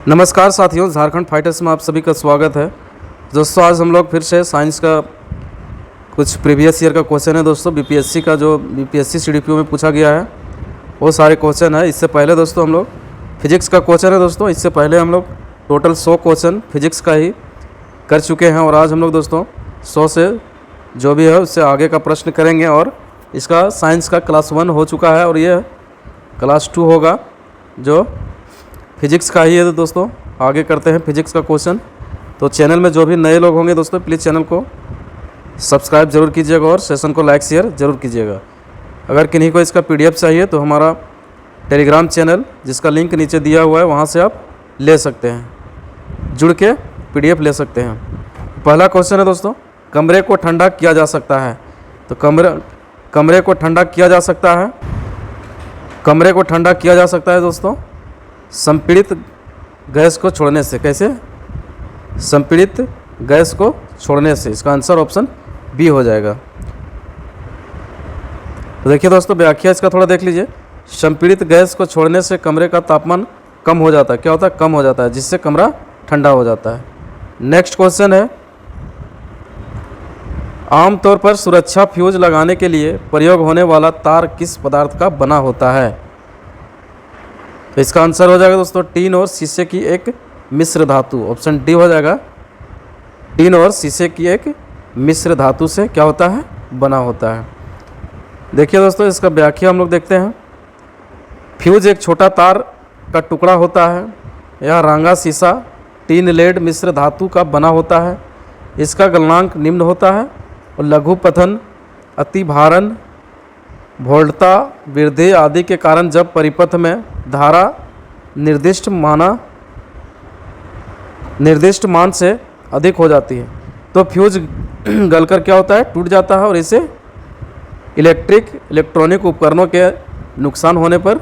नमस्कार साथियों, झारखंड फाइटर्स में आप सभी का स्वागत है। दोस्तों आज हम लोग फिर से साइंस का कुछ प्रीवियस ईयर का क्वेश्चन है दोस्तों, बीपीएससी का जो बीपीएससी सीडीपीओ में पूछा गया है वो सारे क्वेश्चन है। इससे पहले दोस्तों हम लोग फिजिक्स का क्वेश्चन है दोस्तों, इससे पहले हम लोग टोटल 100 क्वेश्चन फिजिक्स का ही कर चुके हैं और आज हम लोग दोस्तों 100 से जो भी है उससे आगे का प्रश्न करेंगे। और इसका साइंस का क्लास 1 हो चुका है और ये क्लास 2 होगा जो फिजिक्स का ही है। तो दोस्तों आगे करते हैं फिजिक्स का क्वेश्चन। तो चैनल में जो भी नए लोग होंगे दोस्तों प्लीज़ चैनल को सब्सक्राइब जरूर कीजिएगा और सेशन को लाइक शेयर जरूर कीजिएगा। अगर किन्हीं को इसका पीडीएफ चाहिए तो हमारा टेलीग्राम चैनल जिसका लिंक नीचे दिया हुआ है वहाँ से आप ले सकते हैं, जुड़ के पीडीएफ ले सकते हैं। पहला क्वेश्चन है दोस्तों, कमरे को ठंडा किया जा सकता है। तो कमरे को ठंडा किया जा सकता है, कमरे को ठंडा किया जा सकता है दोस्तों संपीड़ित गैस को छोड़ने से। कैसे? संपीड़ित गैस को छोड़ने से। इसका आंसर ऑप्शन बी हो जाएगा। तो देखिए दोस्तों व्याख्या इसका थोड़ा देख लीजिए। संपीड़ित गैस को छोड़ने से कमरे का तापमान कम हो जाता है। क्या होता है? कम हो जाता है, जिससे कमरा ठंडा हो जाता है। नेक्स्ट क्वेश्चन है, आमतौर पर सुरक्षा फ्यूज लगाने के लिए प्रयोग होने वाला तार किस पदार्थ का बना होता है? तो इसका आंसर हो जाएगा दोस्तों टीन और शीशे की एक मिश्र धातु। ऑप्शन डी हो जाएगा। टीन और शीशे की एक मिश्र धातु से क्या होता है? बना होता है। देखिए दोस्तों इसका व्याख्या हम लोग देखते हैं। फ्यूज एक छोटा तार का टुकड़ा होता है। यह रांगा शीशा टीन लेड मिश्र धातु का बना होता है। इसका गलनांक निम्न होता है और लघु पतन, अतिभारण, वोल्टता वृद्धि आदि के कारण जब परिपथ में धारा निर्दिष्ट मान से अधिक हो जाती है तो फ्यूज गलकर क्या होता है? टूट जाता है और इसे इलेक्ट्रॉनिक उपकरणों के नुकसान होने पर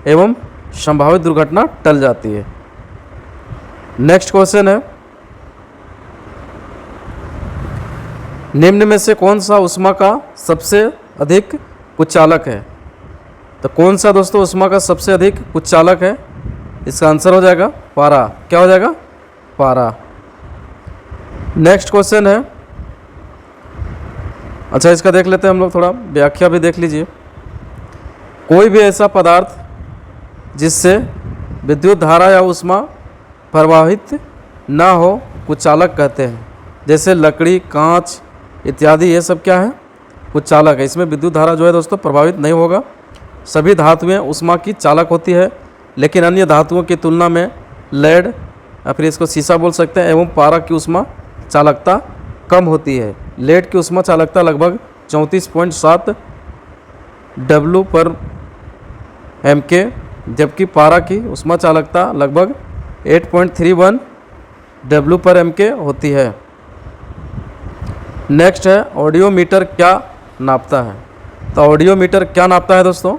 एवं संभावित दुर्घटना टल जाती है। नेक्स्ट क्वेश्चन है, निम्न में से कौन सा ऊष्मा का सबसे अधिक कुचालक है? तो कौन सा दोस्तों ऊष्मा का सबसे अधिक कुचालक है? इसका आंसर हो जाएगा पारा। क्या हो जाएगा? पारा। नेक्स्ट क्वेश्चन है, अच्छा इसका देख लेते हैं हम लोग, थोड़ा व्याख्या भी देख लीजिए। कोई भी ऐसा पदार्थ जिससे विद्युत धारा या ऊष्मा प्रवाहित ना हो कुचालक कहते हैं। जैसे लकड़ी, कांच इत्यादि, ये सब क्या है? कुचालक है। इसमें विद्युत धारा जो है दोस्तों प्रभावित नहीं होगा। सभी धातुएं ऊष्मा की चालक होती है, लेकिन अन्य धातुओं की तुलना में लेड या फिर इसको शीशा बोल सकते हैं एवं पारा की ऊष्मा चालकता कम होती है। लेड की ऊष्मा चालकता लगभग 34.7 W पर MK, जबकि पारा की ऊष्मा चालकता लगभग 8.31 W पर MK होती है। नेक्स्ट है, ऑडियोमीटर क्या नापता है? तो ऑडियोमीटर क्या नापता है दोस्तों?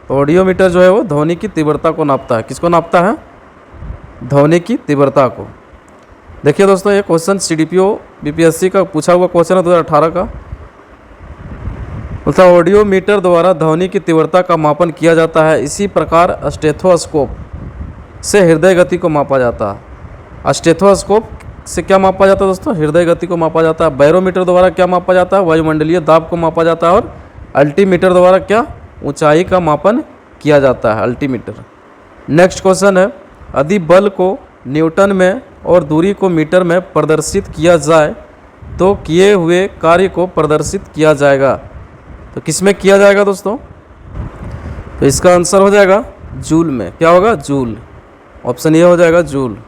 तो ऑडियोमीटर जो है वो ध्वनि की तीव्रता को नापता है। किसको नापता है? ध्वनि की तीव्रता को। देखिए दोस्तों ये क्वेश्चन सीडीपीओ बीपीएससी का पूछा हुआ क्वेश्चन है 2018 का। मतलब ऑडियोमीटर द्वारा ध्वनि की तीव्रता का मापन किया जाता है। इसी प्रकार स्टेथोस्कोप से हृदय गति को मापा जाता है। स्टेथोस्कोप से क्या मापा जाता है दोस्तों? हृदय गति को मापा जाता है। बैरोमीटर द्वारा क्या मापा जाता है? वायुमंडलीय दाब को मापा जाता है। और अल्टीमीटर द्वारा क्या? ऊंचाई का मापन किया जाता है, अल्टीमीटर। नेक्स्ट क्वेश्चन है, यदि बल को न्यूटन में और दूरी को मीटर में प्रदर्शित किया जाए तो किए हुए कार्य को प्रदर्शित किया जाएगा। तो किस में किया जाएगा दोस्तों? तो इसका आंसर हो जाएगा जूल में। क्या होगा? जूल। ऑप्शन ये हो जाएगा जूल।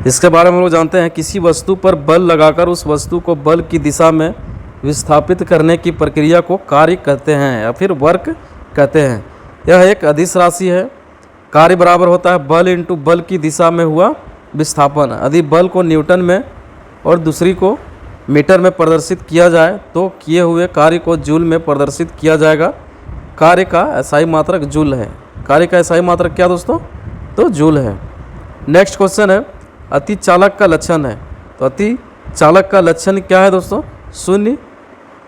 इसके बारे में हम लोग जानते हैं, किसी वस्तु पर बल लगाकर उस वस्तु को बल की दिशा में विस्थापित करने की प्रक्रिया को कार्य कहते हैं या फिर वर्क कहते हैं। यह एक अदिश राशि है। कार्य बराबर होता है बल इंटू बल की दिशा में हुआ विस्थापन। यदि बल को न्यूटन में और दूसरी को मीटर में प्रदर्शित किया जाए तो किए हुए कार्य को जूल में प्रदर्शित किया जाएगा। कार्य का एसआई मात्रक जूल है। कार्य का एसआई मात्रक क्या दोस्तों? तो जूल है। नेक्स्ट क्वेश्चन है, अति चालक का लक्षण है। तो अति चालक का लक्षण क्या है दोस्तों? शून्य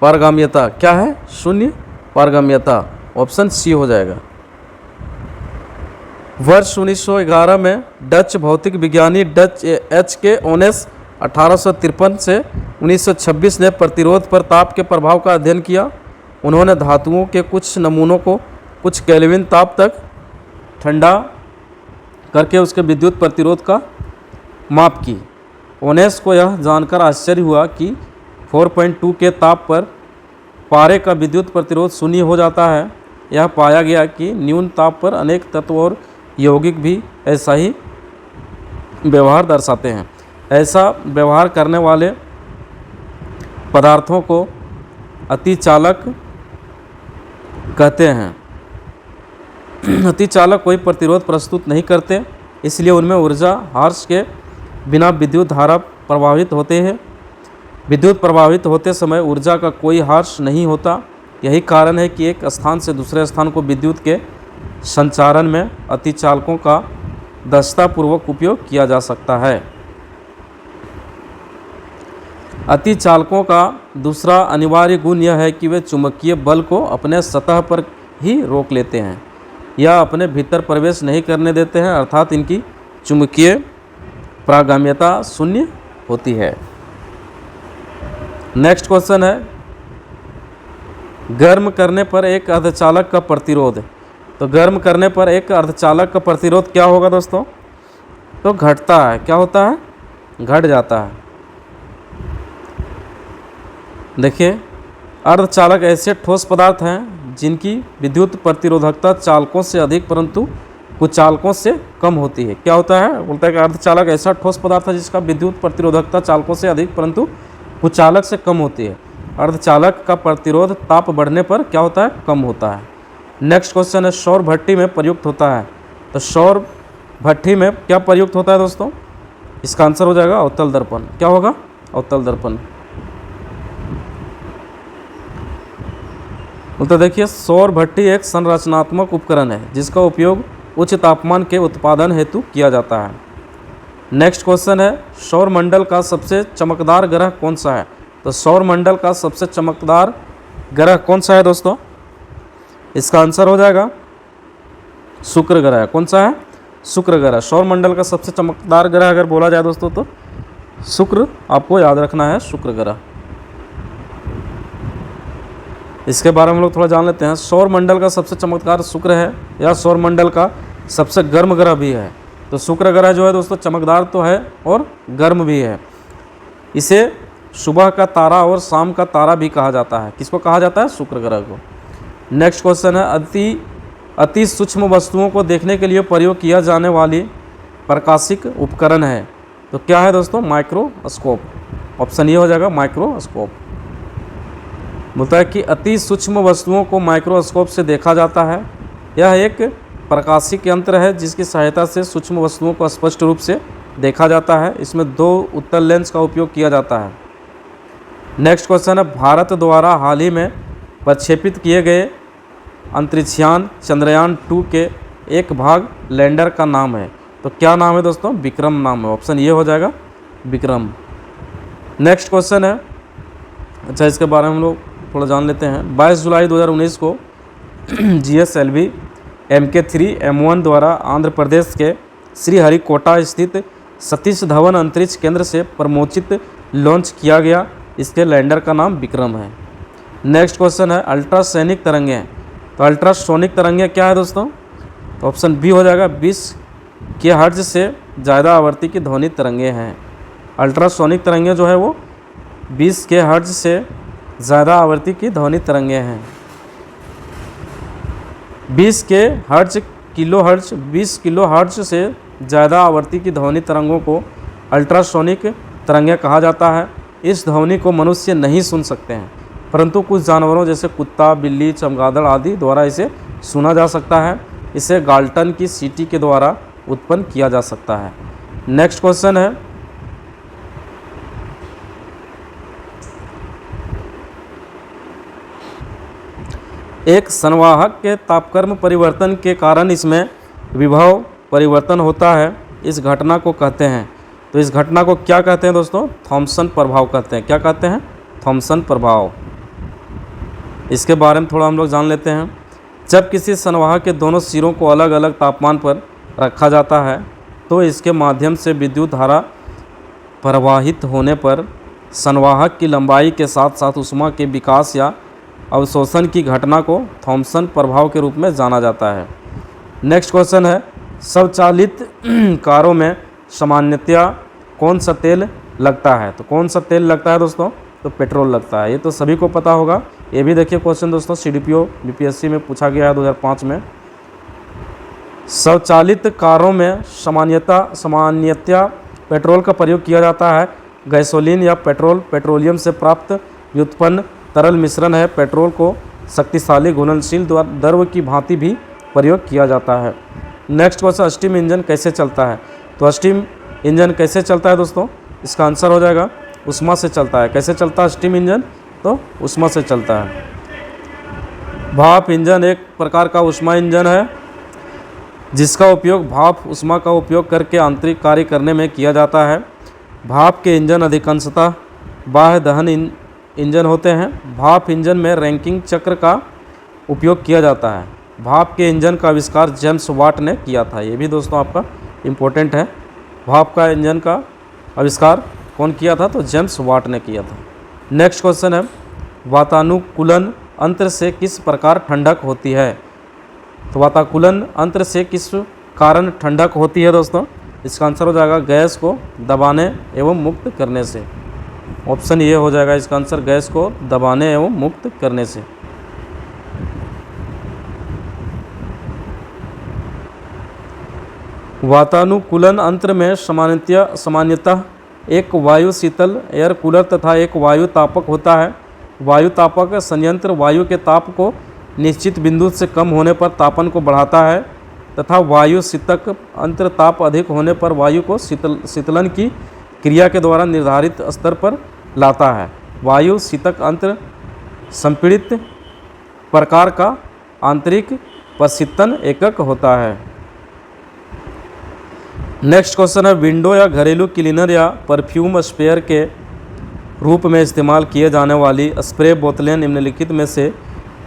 पारगम्यता। क्या है? शून्य पारगम्यता। ऑप्शन सी हो जाएगा। वर्ष 1911 में डच भौतिक विज्ञानी डच एच के ओनेस 1853 से 1926 ने प्रतिरोध पर ताप के प्रभाव का अध्ययन किया। उन्होंने धातुओं के कुछ नमूनों को कुछ केल्विन ताप तक ठंडा करके उसके विद्युत प्रतिरोध का माप की। ओनेस को यह जानकर आश्चर्य हुआ कि 4.2 के ताप पर पारे का विद्युत प्रतिरोध शून्य हो जाता है। यह पाया गया कि न्यून ताप पर अनेक तत्व और यौगिक भी ऐसा ही व्यवहार दर्शाते हैं। ऐसा व्यवहार करने वाले पदार्थों को अतिचालक कहते हैं। अतिचालक कोई प्रतिरोध प्रस्तुत नहीं करते, इसलिए उनमें ऊर्जा हर्ष के बिना विद्युत धारा प्रवाहित होते हैं। विद्युत प्रवाहित होते समय ऊर्जा का कोई हर्ष नहीं होता। यही कारण है कि एक स्थान से दूसरे स्थान को विद्युत के संचारण में अतिचालकों का दक्षतापूर्वक उपयोग किया जा सकता है। अतिचालकों का दूसरा अनिवार्य गुण यह है कि वे चुंबकीय बल को अपने सतह पर ही रोक लेते हैं या अपने भीतर प्रवेश नहीं करने देते हैं, अर्थात इनकी चुंबकीय प्रागाम्यता शून्य होती है। नेक्स्ट क्वेश्चन है, गर्म करने पर एक अर्धचालक का प्रतिरोध। तो गर्म करने पर एक अर्धचालक का प्रतिरोध क्या होगा दोस्तों? तो घटता है। क्या होता है? घट जाता है। देखिए, अर्धचालक ऐसे ठोस पदार्थ हैं जिनकी विद्युत प्रतिरोधकता चालकों से अधिक परंतु कुचालकों से कम होती है। क्या होता है? बोलता है कि अर्धचालक ऐसा ठोस पदार्थ है जिसका विद्युत प्रतिरोधकता चालकों से अधिक परंतु कुचालक से कम होती है। अर्धचालक का प्रतिरोध ताप बढ़ने पर क्या होता है? कम होता है। नेक्स्ट क्वेश्चन है, सौर भट्टी में प्रयुक्त होता है। तो सौर भट्टी में क्या प्रयुक्त होता है दोस्तों? इसका आंसर हो जाएगा अवतल दर्पण। क्या होगा? अवतल दर्पण। तो देखिए, सौर भट्टी एक संरचनात्मक उपकरण है जिसका उपयोग उच्च तापमान के उत्पादन हेतु किया जाता है। नेक्स्ट क्वेश्चन है, सौर मंडल का सबसे चमकदार ग्रह कौन सा है? तो सौर मंडल का सबसे चमकदार ग्रह कौन सा है दोस्तों? इसका आंसर हो जाएगा शुक्र ग्रह। कौन सा है? शुक्र ग्रह। सौर मंडल का सबसे चमकदार ग्रह अगर बोला जाए दोस्तों तो शुक्र आपको याद रखना है, शुक्र ग्रह। इसके बारे में हम लोग थोड़ा जान लेते हैं। सौर मंडल का सबसे चमकदार शुक्र है या सौर मंडल का सबसे गर्म ग्रह भी है। तो शुक्र ग्रह जो है दोस्तों चमकदार तो है और गर्म भी है। इसे सुबह का तारा और शाम का तारा भी कहा जाता है। किसको कहा जाता है? शुक्र ग्रह को। नेक्स्ट क्वेश्चन है, अति सूक्ष्म वस्तुओं को देखने के लिए प्रयोग किया जाने वाली प्रकाशिक उपकरण है। तो क्या है दोस्तों? माइक्रोस्कोप। ऑप्शन ये हो जाएगा माइक्रोस्कोप। बोलता है कि अति सूक्ष्म वस्तुओं को माइक्रोस्कोप से देखा जाता है। यह एक प्रकाशिक यंत्र है जिसकी सहायता से सूक्ष्म वस्तुओं को स्पष्ट रूप से देखा जाता है। इसमें 2 उत्तल लेंस का उपयोग किया जाता है। नेक्स्ट क्वेश्चन है, भारत द्वारा हाल ही में प्रक्षेपित किए गए अंतरिक्षयान चंद्रयान 2 के एक भाग लैंडर का नाम है। तो क्या नाम है दोस्तों? विक्रम नाम है। ऑप्शन ये हो जाएगा विक्रम। नेक्स्ट क्वेश्चन है, अच्छा इसके बारे में हम लोग थोड़ा जान लेते हैं। 22 जुलाई 2019 को GSLV MK3M1 द्वारा आंध्र प्रदेश के श्रीहरिकोटा स्थित सतीश धवन अंतरिक्ष केंद्र से प्रमोचित लॉन्च किया गया। इसके लैंडर का नाम विक्रम है। नेक्स्ट क्वेश्चन है, अल्ट्रासोनिक तरंगें। तो अल्ट्रासोनिक तरंगें क्या है दोस्तों? तो ऑप्शन बी हो जाएगा 20 के हर्ट्ज से ज़्यादा आवृत्ति की ध्वनि तरंगें हैं। अल्ट्रासोनिक तरंगें जो है वो 20 के हर्ट्ज से ज़्यादा आवृत्ति की ध्वनि तरंगें हैं। 20 के hertz kilo hertz 20 kilo hertz से ज़्यादा आवृत्ति की ध्वनि तरंगों को अल्ट्रासोनिक तरंगें कहा जाता है। इस ध्वनि को मनुष्य नहीं सुन सकते हैं, परंतु कुछ जानवरों जैसे कुत्ता, बिल्ली, चमगादड़ आदि द्वारा इसे सुना जा सकता है। इसे गाल्टन की सीटी के द्वारा उत्पन्न किया जा सकता है। नेक्स्ट क्वेश्चन है, एक संवाहक के तापक्रम परिवर्तन के कारण इसमें विभव परिवर्तन होता है। इस घटना को कहते हैं, तो इस घटना को क्या कहते हैं दोस्तों? थॉम्सन प्रभाव कहते हैं। क्या कहते हैं? थॉम्सन प्रभाव। इसके बारे में थोड़ा हम लोग जान लेते हैं। जब किसी संवाहक के दोनों सिरों को अलग अलग तापमान पर रखा जाता है तो इसके माध्यम से विद्युत धारा प्रवाहित होने पर संवाहक की लंबाई के साथ साथ ऊष्मा के विकास या अवशोषण की घटना को थॉम्सन प्रभाव के रूप में जाना जाता है। नेक्स्ट क्वेश्चन है, स्वचालित कारों में सामान्यतया कौन सा तेल लगता है? तो कौन सा तेल लगता है दोस्तों? तो पेट्रोल लगता है। ये तो सभी को पता होगा। ये भी देखिए क्वेश्चन दोस्तों CDPO BPSC में पूछा गया है 2005 में। स्वचालित कारों में सामान्यतया पेट्रोल का प्रयोग किया जाता है। गैसोलीन या पेट्रोलियम से प्राप्त व्युत्पन्न तरल मिश्रण है। पेट्रोल को शक्तिशाली घुलनशील द्रव की भांति भी प्रयोग किया जाता है। नेक्स्ट क्वेश्चन, स्टीम इंजन कैसे चलता है? तो स्टीम इंजन कैसे चलता है दोस्तों? इसका आंसर हो जाएगा ऊष्मा से चलता है। कैसे चलता है स्टीम इंजन? तो ऊष्मा से चलता है। भाप इंजन एक प्रकार का ऊष्मा इंजन है जिसका उपयोग भाप ऊष्मा का उपयोग करके आंतरिक कार्य करने में किया जाता है। भाप के इंजन अधिकांशतः बाह्य दहन इंजन होते हैं। भाप इंजन में रैंकिन चक्र का उपयोग किया जाता है। भाप के इंजन का आविष्कार जेम्स वाट ने किया था। ये भी दोस्तों आपका इम्पोर्टेंट है। भाप का इंजन का आविष्कार कौन किया था? तो जेम्स वाट ने किया था। नेक्स्ट क्वेश्चन है, वातानुकूलन यंत्र से किस प्रकार ठंडक होती है? तो वातानुकूलन यंत्र से किस कारण ठंडक होती है दोस्तों? इसका आंसर हो जाएगा गैस को दबाने एवं मुक्त करने से। ऑप्शन ये हो जाएगा इसका आंसर, गैस को दबाने एवं मुक्त करने से। वातानुकूलन यंत्र में सामान्यतः एक वायु शीतल एयर कूलर तथा एक वायु तापक होता है। वायु तापक संयंत्र वायु के ताप को निश्चित बिंदु से कम होने पर तापन को बढ़ाता है तथा वायु शीतक यंत्र ताप अधिक होने पर वायु को शीतलन की क्रिया के द्वारा निर्धारित स्तर पर लाता है। वायु शीतक यंत्र संपीड़ित प्रकार का आंतरिक प्रशीतन एकक होता है। नेक्स्ट क्वेश्चन है, विंडो या घरेलू क्लीनर या परफ्यूम स्प्रेयर के रूप में इस्तेमाल किए जाने वाली स्प्रे बोतलें निम्नलिखित में से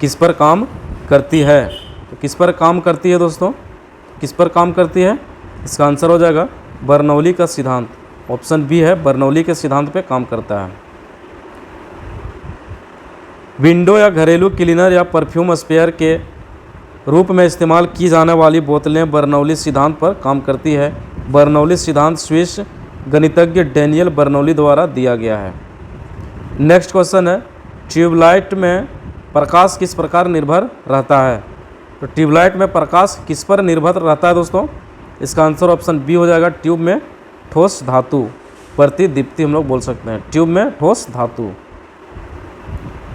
किस पर काम करती है? तो किस पर काम करती है दोस्तों? किस पर काम करती है? इसका आंसर हो जाएगा बर्नौली का सिद्धांत। ऑप्शन बी है, बर्नौली के सिद्धांत पे काम करता है। विंडो या घरेलू क्लीनर या परफ्यूम स्प्रेयर के रूप में इस्तेमाल की जाने वाली बोतलें बर्नौली सिद्धांत पर काम करती है। बर्नौली सिद्धांत स्विस गणितज्ञ डैनियल बर्नौली द्वारा दिया गया है। नेक्स्ट क्वेश्चन है, ट्यूबलाइट में प्रकाश किस प्रकार निर्भर रहता है? तो ट्यूबलाइट में प्रकाश किस पर निर्भर रहता है दोस्तों? इसका आंसर ऑप्शन बी हो जाएगा, ट्यूब में ठोस धातु प्रतिदीप्ति हम लोग बोल सकते हैं। ट्यूब में ठोस धातु।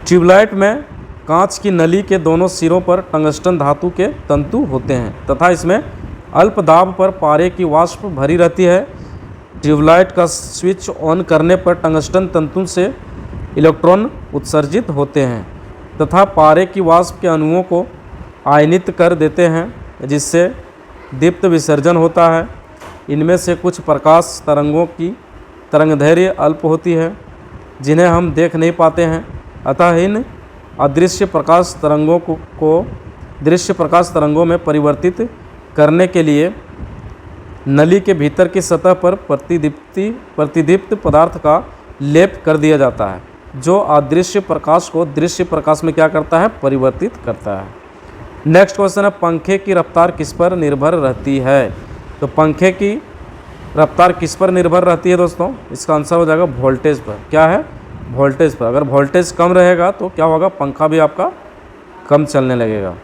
ट्यूबलाइट में कांच की नली के दोनों सिरों पर टंगस्टन धातु के तंतु होते हैं तथा इसमें अल्प दाब पर पारे की वाष्प भरी रहती है। ट्यूबलाइट का स्विच ऑन करने पर टंगस्टन तंतु से इलेक्ट्रॉन उत्सर्जित होते हैं तथा पारे की वाष्प के अणुओं को आयनित कर देते हैं जिससे दीप्त विसर्जन होता है। इनमें से कुछ प्रकाश तरंगों की तरंगदैर्घ्य अल्प होती है जिन्हें हम देख नहीं पाते हैं। अतः इन अदृश्य प्रकाश तरंगों को दृश्य प्रकाश तरंगों में परिवर्तित करने के लिए नली के भीतर की सतह पर प्रतिदीप्त पदार्थ का लेप कर दिया जाता है जो अदृश्य प्रकाश को दृश्य प्रकाश में क्या करता है? परिवर्तित करता है। नेक्स्ट क्वेश्चन है, पंखे की रफ्तार किस पर निर्भर रहती है? तो पंखे की रफ्तार किस पर निर्भर रहती है दोस्तों? इसका आंसर हो जाएगा वोल्टेज पर। क्या है? वोल्टेज पर। अगर वोल्टेज कम रहेगा तो क्या होगा? पंखा भी आपका कम चलने लगेगा।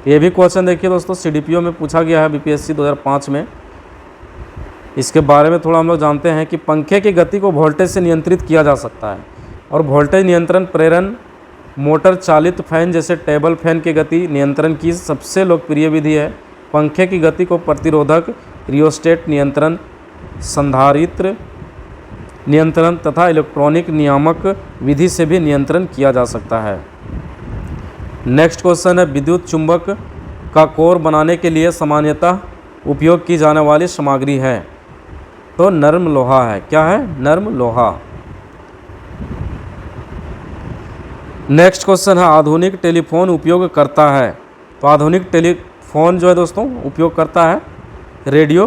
ये भी क्वेश्चन देखिए दोस्तों, CDPO में पूछा गया है BPSC 2005 में। इसके बारे में थोड़ा हम लोग जानते हैं कि पंखे की गति को वोल्टेज से नियंत्रित किया जा सकता है और वोल्टेज नियंत्रण प्रेरण मोटर चालित फैन जैसे टेबल फैन की गति नियंत्रण की सबसे लोकप्रिय विधि है। पंखे की गति को प्रतिरोधक, रियोस्टेट नियंत्रण, संधारित्र नियंत्रण तथा इलेक्ट्रॉनिक नियामक विधि से भी नियंत्रण किया जा सकता है। नेक्स्ट क्वेश्चन है, विद्युत चुंबक का कोर बनाने के लिए सामान्यतः उपयोग की जाने वाली सामग्री है? तो नर्म लोहा है। क्या है? नर्म लोहा। नेक्स्ट क्वेश्चन है, आधुनिक टेलीफोन उपयोग करता है? तो आधुनिक टेलीफोन जो है दोस्तों उपयोग करता है रेडियो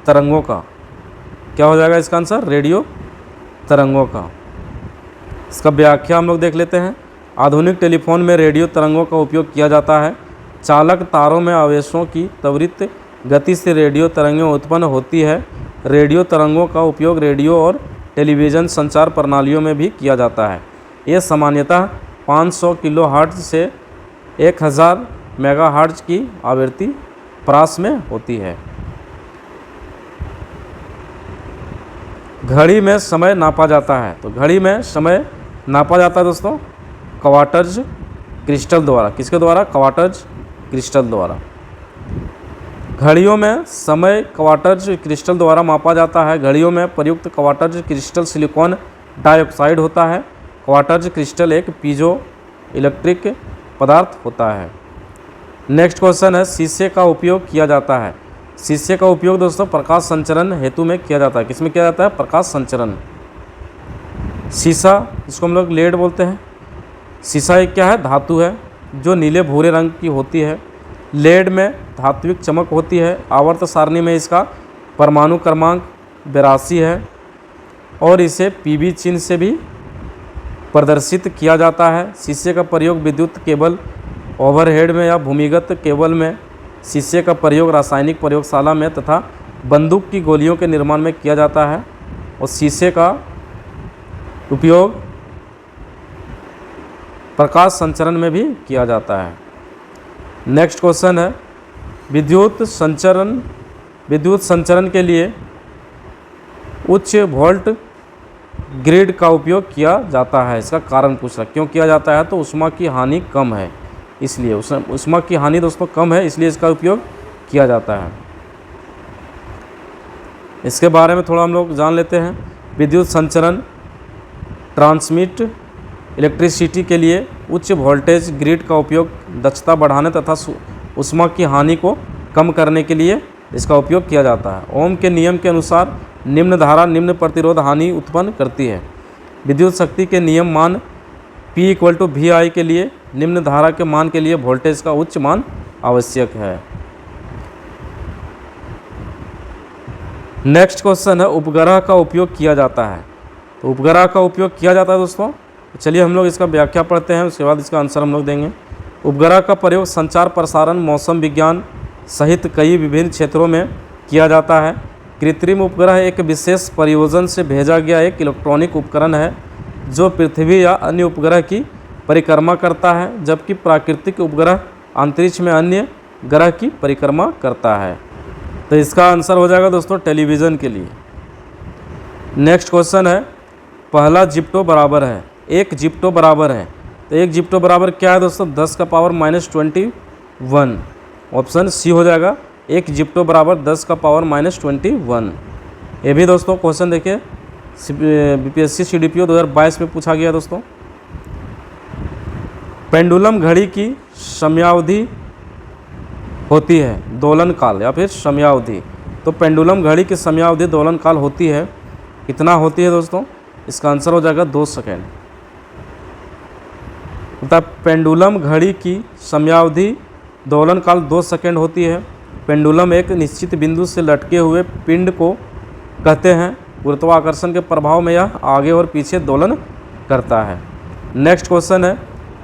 तरंगों का। क्या हो जाएगा इसका आंसर? रेडियो तरंगों का। इसका व्याख्या हम लोग देख लेते हैं। आधुनिक टेलीफोन में रेडियो तरंगों का उपयोग किया जाता है। चालक तारों में आवेशों की त्वरित गति से रेडियो तरंगें उत्पन्न होती है। रेडियो तरंगों का उपयोग रेडियो और टेलीविज़न संचार प्रणालियों में भी किया जाता है। ये सामान्यतः 500 किलोहर्ट्ज़ से 1000 मेगाहर्ट्ज़ की आवृत्ति प्रास में होती है। घड़ी में समय नापा जाता है। तो घड़ी में समय नापा जाता है दोस्तों क्वार्ट्ज क्रिस्टल द्वारा। किसके द्वारा? क्वार्ट्ज क्रिस्टल द्वारा। घड़ियों में समय क्वार्ट्ज क्रिस्टल द्वारा मापा जाता है। घड़ियों में प्रयुक्त क्वार्ट्ज क्रिस्टल सिलिकॉन डाइऑक्साइड होता है। क्वार्ट्ज क्रिस्टल एक पीजो इलेक्ट्रिक पदार्थ होता है। नेक्स्ट क्वेश्चन है, शीशे का उपयोग किया जाता है। शीशे का उपयोग दोस्तों प्रकाश संचरण हेतु में किया जाता है। किसमें किया जाता है? प्रकाश संचरण। शीशा, जिसको हम लोग लेड बोलते हैं। शीशा एक क्या है? धातु है जो नीले भूरे रंग की होती है। लेड में धात्विक चमक होती है। आवर्त सारणी में इसका परमाणु क्रमांक 82 है और इसे पीबी चिन्ह से भी प्रदर्शित किया जाता है। शीशे का प्रयोग विद्युत केबल, ओवरहेड में या भूमिगत केबल में। शीशे का प्रयोग रासायनिक प्रयोगशाला में तथा बंदूक की गोलियों के निर्माण में किया जाता है। और शीशे का उपयोग प्रकाश संचरण में भी किया जाता है। नेक्स्ट क्वेश्चन है, विद्युत संचरण के लिए उच्च वोल्ट ग्रिड का उपयोग किया जाता है। इसका कारण पूछ रहा, क्यों किया जाता है? तो ऊष्मा की हानि कम है इसलिए। ऊष्मा की हानि दोस्तों कम है इसलिए इसका उपयोग किया जाता है। इसके बारे में थोड़ा हम लोग जान लेते हैं। विद्युत संचरण ट्रांसमिट इलेक्ट्रिसिटी के लिए उच्च वोल्टेज ग्रिड का उपयोग दक्षता बढ़ाने तथा ऊष्मा की हानि को कम करने के लिए इसका उपयोग किया जाता है। ओम के नियम के अनुसार निम्न धारा निम्न प्रतिरोध हानि उत्पन्न करती है। विद्युत शक्ति के नियम मान P = VI के लिए निम्न धारा के मान के लिए वोल्टेज का उच्च मान आवश्यक है। नेक्स्ट क्वेश्चन है, उपग्रह का उपयोग किया जाता है। तो उपग्रह का उपयोग किया जाता है दोस्तों। चलिए हम लोग इसका व्याख्या पढ़ते हैं, उसके बाद इसका आंसर हम लोग देंगे। उपग्रह का प्रयोग संचार, प्रसारण, मौसम विज्ञान सहित कई विभिन्न क्षेत्रों में किया जाता है। कृत्रिम उपग्रह एक विशेष परियोजन से भेजा गया एक इलेक्ट्रॉनिक उपकरण है जो पृथ्वी या अन्य उपग्रह की परिक्रमा करता है, जबकि प्राकृतिक उपग्रह अंतरिक्ष में अन्य ग्रह की परिक्रमा करता है। तो इसका आंसर हो जाएगा दोस्तों टेलीविज़न के लिए। नेक्स्ट क्वेश्चन है, पहला जिप्टो बराबर है। एक जिप्टो बराबर है। तो एक जिप्टो बराबर क्या है दोस्तों? 10⁻21। ऑप्शन सी हो जाएगा। एक जिप्टो बराबर 10⁻21। ये भी दोस्तों क्वेश्चन देखिए बीपीएससी सीडीपीओ 2022 में पूछा गया दोस्तों। पेंडुलम घड़ी की समयावधि होती है दोलन काल या फिर समयावधि। तो पेंडुलम घड़ी की समयावधि दोलन काल होती है। कितना होती है दोस्तों? इसका आंसर हो जाएगा 2 सेकेंड। मतलब पेंडुलम घड़ी की समयावधि दोलन काल 2 सेकेंड होती है। पेंडुलम एक निश्चित बिंदु से लटके हुए पिंड को कहते हैं। गुरुत्वाकर्षण के प्रभाव में यह आगे और पीछे दोलन करता है। नेक्स्ट क्वेश्चन है,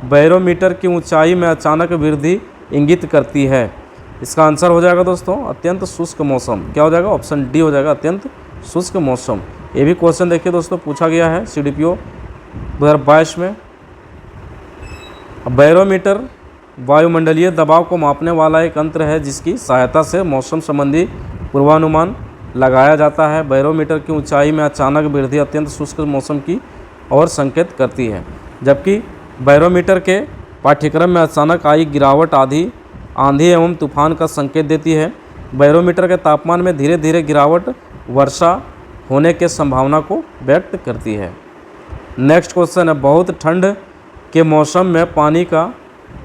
बैरोमीटर की ऊंचाई में अचानक वृद्धि इंगित करती है। इसका आंसर हो जाएगा दोस्तों अत्यंत शुष्क मौसम। क्या हो जाएगा? ऑप्शन डी हो जाएगा, अत्यंत शुष्क मौसम। ये भी क्वेश्चन देखिए दोस्तों पूछा गया है सीडीपीओ 2022 में। बैरोमीटर वायुमंडलीय दबाव को मापने वाला एक यंत्र है जिसकी सहायता से मौसम संबंधी पूर्वानुमान लगाया जाता है। बैरोमीटर की ऊंचाई में अचानक वृद्धि अत्यंत शुष्क मौसम की ओर संकेत करती है, जबकि बैरोमीटर के पाठ्यक्रम में अचानक आई गिरावट आंधी एवं तूफान का संकेत देती है। बैरोमीटर के तापमान में धीरे धीरे गिरावट वर्षा होने के संभावना को व्यक्त करती है। नेक्स्ट क्वेश्चन है, बहुत ठंड के मौसम में पानी का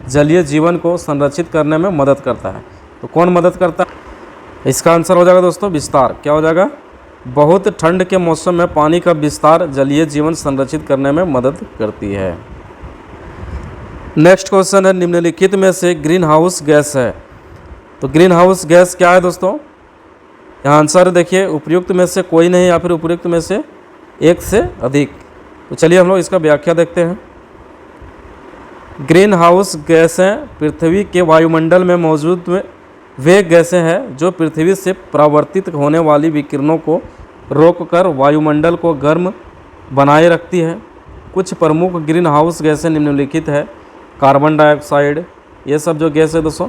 जलीय जीवन को संरक्षित करने में मदद करता है। तो कौन मदद करता है? इसका आंसर हो जाएगा दोस्तों विस्तार। क्या हो जाएगा? बहुत ठंड के मौसम में पानी का विस्तार जलीय जीवन संरक्षित करने में मदद करती है। नेक्स्ट क्वेश्चन है, निम्नलिखित में से ग्रीन हाउस गैस है। तो ग्रीन हाउस गैस क्या है दोस्तों? यहाँ आंसर देखिए उपर्युक्त में से कोई नहीं या फिर उपर्युक्त में से एक से अधिक। तो चलिए हम लोग इसका व्याख्या देखते हैं। ग्रीन हाउस गैसें पृथ्वी के वायुमंडल में मौजूद वे गैसें हैं जो पृथ्वी से परावर्तित होने वाली विकिरणों को रोककर वायुमंडल को गर्म बनाए रखती है। कुछ प्रमुख ग्रीन हाउस गैसें निम्नलिखित है। कार्बन डाइऑक्साइड, ये सब जो गैस है दोस्तों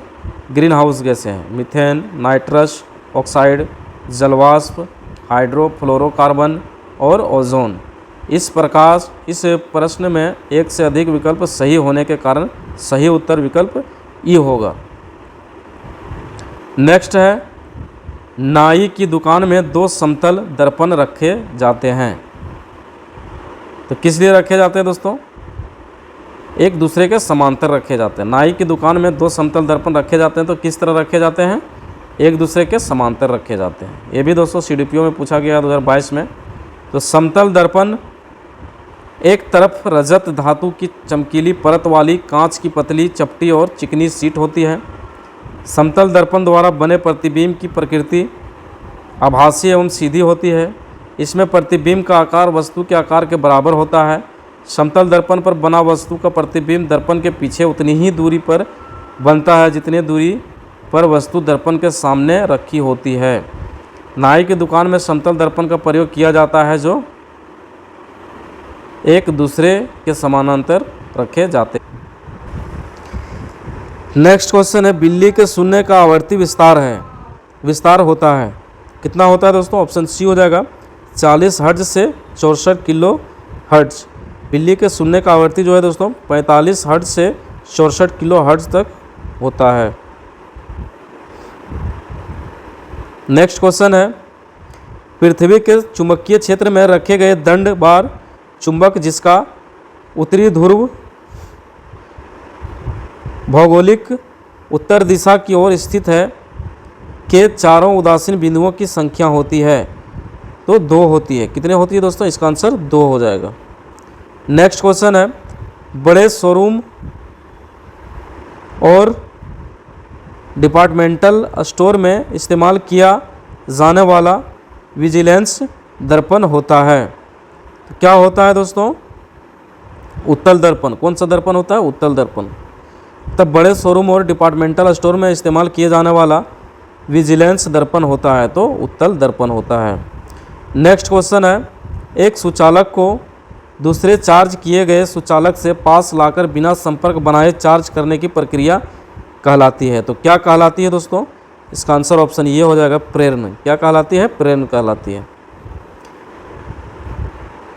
ग्रीन हाउस गैसें हैं। मीथेन, नाइट्रस ऑक्साइड, जलवाष्प, हाइड्रोफ्लोरोकार्बन और ओजोन। इस प्रश्न में एक से अधिक विकल्प सही होने के कारण सही उत्तर विकल्प ई होगा। नेक्स्ट है, नाई की दुकान में 2 समतल दर्पण रखे जाते हैं। तो किस लिए रखे जाते हैं दोस्तों? एक दूसरे के समांतर रखे जाते हैं। नाई की दुकान में 2 समतल दर्पण रखे जाते हैं, तो किस तरह रखे जाते हैं? एक दूसरे के समांतर रखे जाते हैं। ये भी दोस्तों CDPO में पूछा गया 2022 में। तो समतल दर्पण एक तरफ रजत धातु की चमकीली परत वाली कांच की पतली, चपटी और चिकनी शीट होती है। समतल दर्पण द्वारा बने प्रतिबिंब की प्रकृति आभासी एवं सीधी होती है। इसमें प्रतिबिंब का आकार वस्तु के आकार के बराबर होता है। समतल दर्पण पर बना वस्तु का प्रतिबिंब दर्पण के पीछे उतनी ही दूरी पर बनता है जितनी दूरी पर वस्तु दर्पण के सामने रखी होती है। नाई की दुकान में समतल दर्पण का प्रयोग किया जाता है जो एक दूसरे के समानांतर रखे जाते हैं। नेक्स्ट क्वेश्चन है, बिल्ली के सुनने का आवर्ती विस्तार होता है। कितना होता है दोस्तों? ऑप्शन सी हो जाएगा 40 हर्ट्ज से 64 किलो हर्ट्ज। बिल्ली के सुनने का आवर्ती जो है दोस्तों 45 हर्ट्ज से 64 किलो हर्ट्ज तक होता है। नेक्स्ट क्वेश्चन है, पृथ्वी के चुंबकीय क्षेत्र में रखे गए दंड बार चुंबक जिसका उत्तरी ध्रुव भौगोलिक उत्तर दिशा की ओर स्थित है के चारों उदासीन बिंदुओं की संख्या होती है। तो 2 होती है। कितने होती है दोस्तों? इसका आंसर 2 हो जाएगा। नेक्स्ट क्वेश्चन है, बड़े शोरूम और डिपार्टमेंटल स्टोर में इस्तेमाल किया जाने वाला विजिलेंस दर्पण होता है। तो क्या होता है दोस्तों? उत्तल दर्पण। कौन सा दर्पण होता है? उत्तल दर्पण। तब बड़े शोरूम और डिपार्टमेंटल स्टोर में इस्तेमाल किए जाने वाला विजिलेंस दर्पण होता है तो उत्तल दर्पण होता है। नेक्स्ट क्वेश्चन है, एक सुचालक को दूसरे चार्ज किए गए सुचालक से पास लाकर बिना संपर्क बनाए चार्ज करने की प्रक्रिया कहलाती है। तो क्या कहलाती है दोस्तों? इसका आंसर ऑप्शन ये हो जाएगा प्रेरण। क्या कहलाती है? प्रेरण कहलाती है।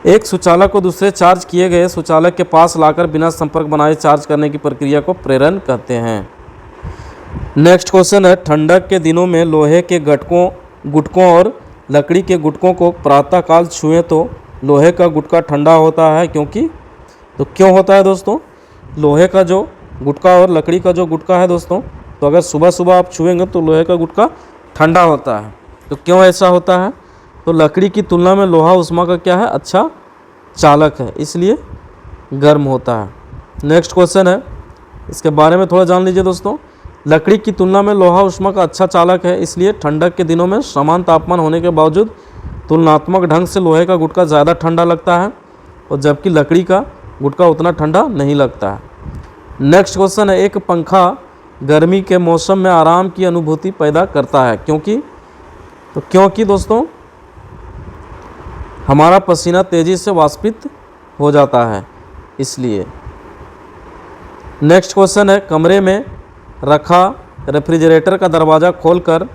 एक सुचालक को दूसरे चार्ज किए गए सुचालक के पास लाकर बिना संपर्क बनाए चार्ज करने की प्रक्रिया को प्रेरण कहते हैं। नेक्स्ट क्वेश्चन है, ठंडक के दिनों में लोहे के गुटकों और लकड़ी के गुटकों को प्रातःकाल छुएं तो लोहे का गुटका ठंडा होता है क्योंकि? तो क्यों होता है दोस्तों? लोहे का जो गुटका और लकड़ी का जो गुटका है दोस्तों, तो अगर सुबह सुबह आप छुएंगे तो लोहे का गुटका ठंडा होता है। तो क्यों ऐसा होता है? तो लकड़ी की तुलना में लोहा ऊष्मा का क्या है? अच्छा चालक है, इसलिए गर्म होता है। नेक्स्ट क्वेश्चन है, इसके बारे में थोड़ा जान लीजिए दोस्तों। लकड़ी की तुलना में लोहा ऊष्मा का अच्छा चालक है, इसलिए ठंडक के दिनों में समान तापमान होने के बावजूद तुलनात्मक ढंग से लोहे का गुटका ज़्यादा ठंडा लगता है और जबकि लकड़ी का गुटका उतना ठंडा नहीं लगता है। नेक्स्ट क्वेश्चन है, एक पंखा गर्मी के मौसम में आराम की अनुभूति पैदा करता है क्योंकि? तो क्योंकि दोस्तों हमारा पसीना तेज़ी से वाष्पित हो जाता है, इसलिए। नेक्स्ट क्वेश्चन है, कमरे में रखा रेफ्रिजरेटर का दरवाज़ा खोलकर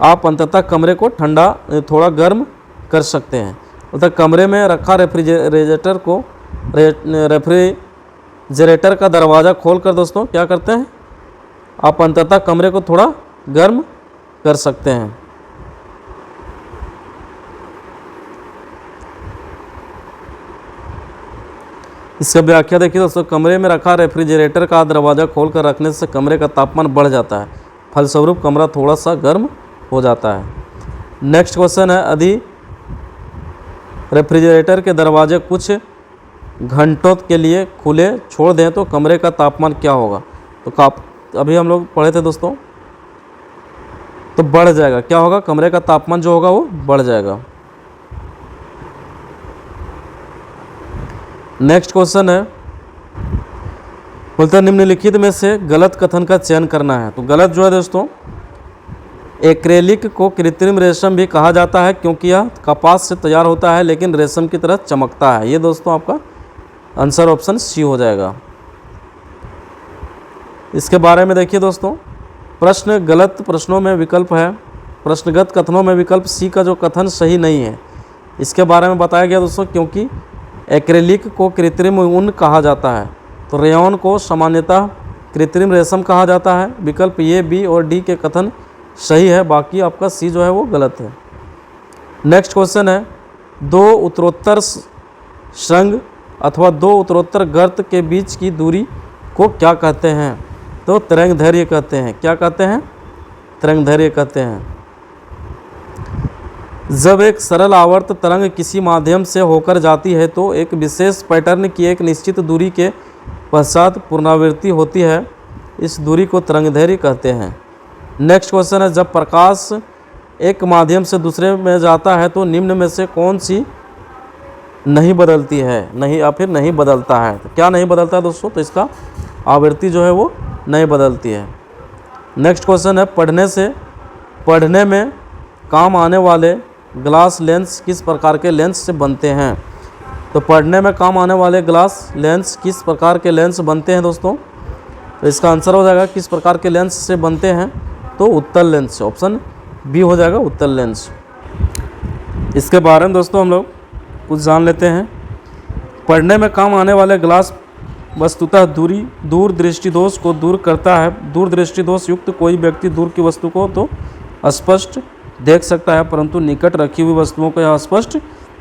आप अंततः कमरे को ठंडा थोड़ा गर्म कर सकते हैं। मतलब कमरे में रखा रेफ्रिजरेटर का दरवाज़ा खोलकर दोस्तों क्या करते हैं? आप अंततः कमरे को थोड़ा गर्म कर सकते हैं। इसका व्याख्या देखिए दोस्तों, कमरे में रखा रेफ्रिजरेटर का दरवाज़ा खोलकर रखने से कमरे का तापमान बढ़ जाता है, फलस्वरूप कमरा थोड़ा सा गर्म हो जाता है। नेक्स्ट क्वेश्चन है, यदि रेफ्रिजरेटर के दरवाजे कुछ घंटों के लिए खुले छोड़ दें तो कमरे का तापमान क्या होगा? तो अभी हम लोग पढ़े थे दोस्तों तो बढ़ जाएगा। क्या होगा? कमरे का तापमान जो होगा वो बढ़ जाएगा। नेक्स्ट क्वेश्चन है, बोलते हैं निम्नलिखित में से गलत कथन का चयन करना है। तो गलत जो है दोस्तों, एक्रेलिक को कृत्रिम रेशम भी कहा जाता है क्योंकि यह कपास से तैयार होता है लेकिन रेशम की तरह चमकता है। ये दोस्तों आपका आंसर ऑप्शन सी हो जाएगा। इसके बारे में देखिए दोस्तों, प्रश्न गलत प्रश्नों में विकल्प है, प्रश्नगत कथनों में विकल्प सी का जो कथन सही नहीं है। इसके बारे में बताया गया दोस्तों, क्योंकि एक्रेलिक को कृत्रिम ऊन कहा जाता है तो रेयॉन को सामान्यतः कृत्रिम रेशम कहा जाता है। विकल्प ए, बी और डी के कथन सही है, बाकी आपका सी जो है वो गलत है। नेक्स्ट क्वेश्चन है, दो उत्तरोत्तर श्रृंग अथवा दो उत्तरोत्तर गर्त के बीच की दूरी को क्या कहते हैं? तो तरंगदैर्घ्य कहते हैं। क्या कहते हैं? तरंगदैर्घ्य कहते हैं। जब एक सरल आवर्त तरंग किसी माध्यम से होकर जाती है तो एक विशेष पैटर्न की एक निश्चित दूरी के पश्चात पुनरावृत्ति होती है। इस दूरी को तरंगदैर्घ्य कहते हैं। नेक्स्ट क्वेश्चन है, जब प्रकाश एक माध्यम से दूसरे में जाता है तो निम्न में से कौन सी नहीं बदलती है? नहीं या फिर नहीं बदलता है। तो क्या नहीं बदलता है दोस्तों? तो इसका आवृत्ति जो है वो नहीं बदलती है। नेक्स्ट क्वेश्चन है, पढ़ने में काम आने वाले ग्लास लेंस किस प्रकार के लेंस से बनते हैं? तो पढ़ने में काम आने वाले ग्लास लेंस किस प्रकार के लेंस बनते हैं दोस्तों? तो इसका आंसर हो जाएगा किस प्रकार के लेंस से बनते हैं? तो उत्तल लेंस, ऑप्शन बी हो जाएगा उत्तल लेंस। इसके बारे में दोस्तों हम लोग कुछ जान लेते हैं। पढ़ने में काम आने वाले ग्लास वस्तुतः दूर दृष्टिदोष को दूर करता है। दूर दृष्टिदोष युक्त कोई व्यक्ति दूर की वस्तु को तो स्पष्ट देख सकता है परंतु निकट रखी हुई वस्तुओं को यह स्पष्ट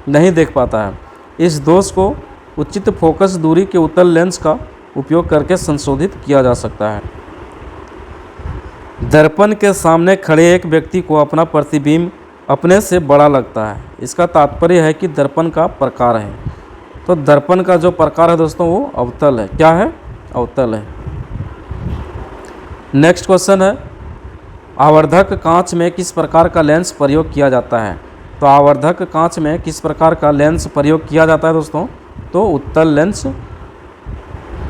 नहीं देख पाता है। इस दोष को उचित फोकस दूरी के उत्तल लेंस का उपयोग करके संशोधित किया जा सकता है। दर्पण के सामने खड़े एक व्यक्ति को अपना प्रतिबिंब अपने से बड़ा लगता है। इसका तात्पर्य है कि दर्पण का प्रकार है। तो दर्पण का जो प्रकार है दोस्तों वो अवतल है। क्या है? अवतल है। नेक्स्ट क्वेश्चन है, आवर्धक कांच में किस प्रकार का लेंस प्रयोग किया जाता है? तो आवर्धक कांच में किस प्रकार का लेंस प्रयोग किया जाता है दोस्तों? तो उत्तल लेंस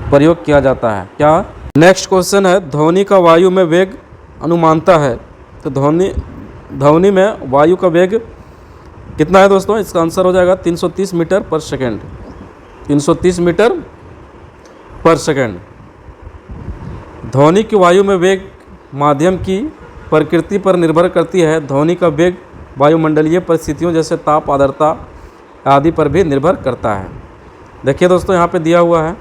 प्रयोग किया जाता है। क्या? नेक्स्ट क्वेश्चन है, ध्वनि का वायु में वेग अनुमानता है। तो ध्वनि में वायु का वेग कितना है दोस्तों? इसका आंसर हो जाएगा 330 मीटर पर सेकेंड। 330 मीटर पर सेकेंड। ध्वनि की वायु में वेग माध्यम की प्रकृति पर निर्भर करती है। ध्वनि का वेग वायुमंडलीय परिस्थितियों जैसे ताप, आर्द्रता आदि पर भी निर्भर करता है। देखिए दोस्तों, यहाँ पे दिया हुआ है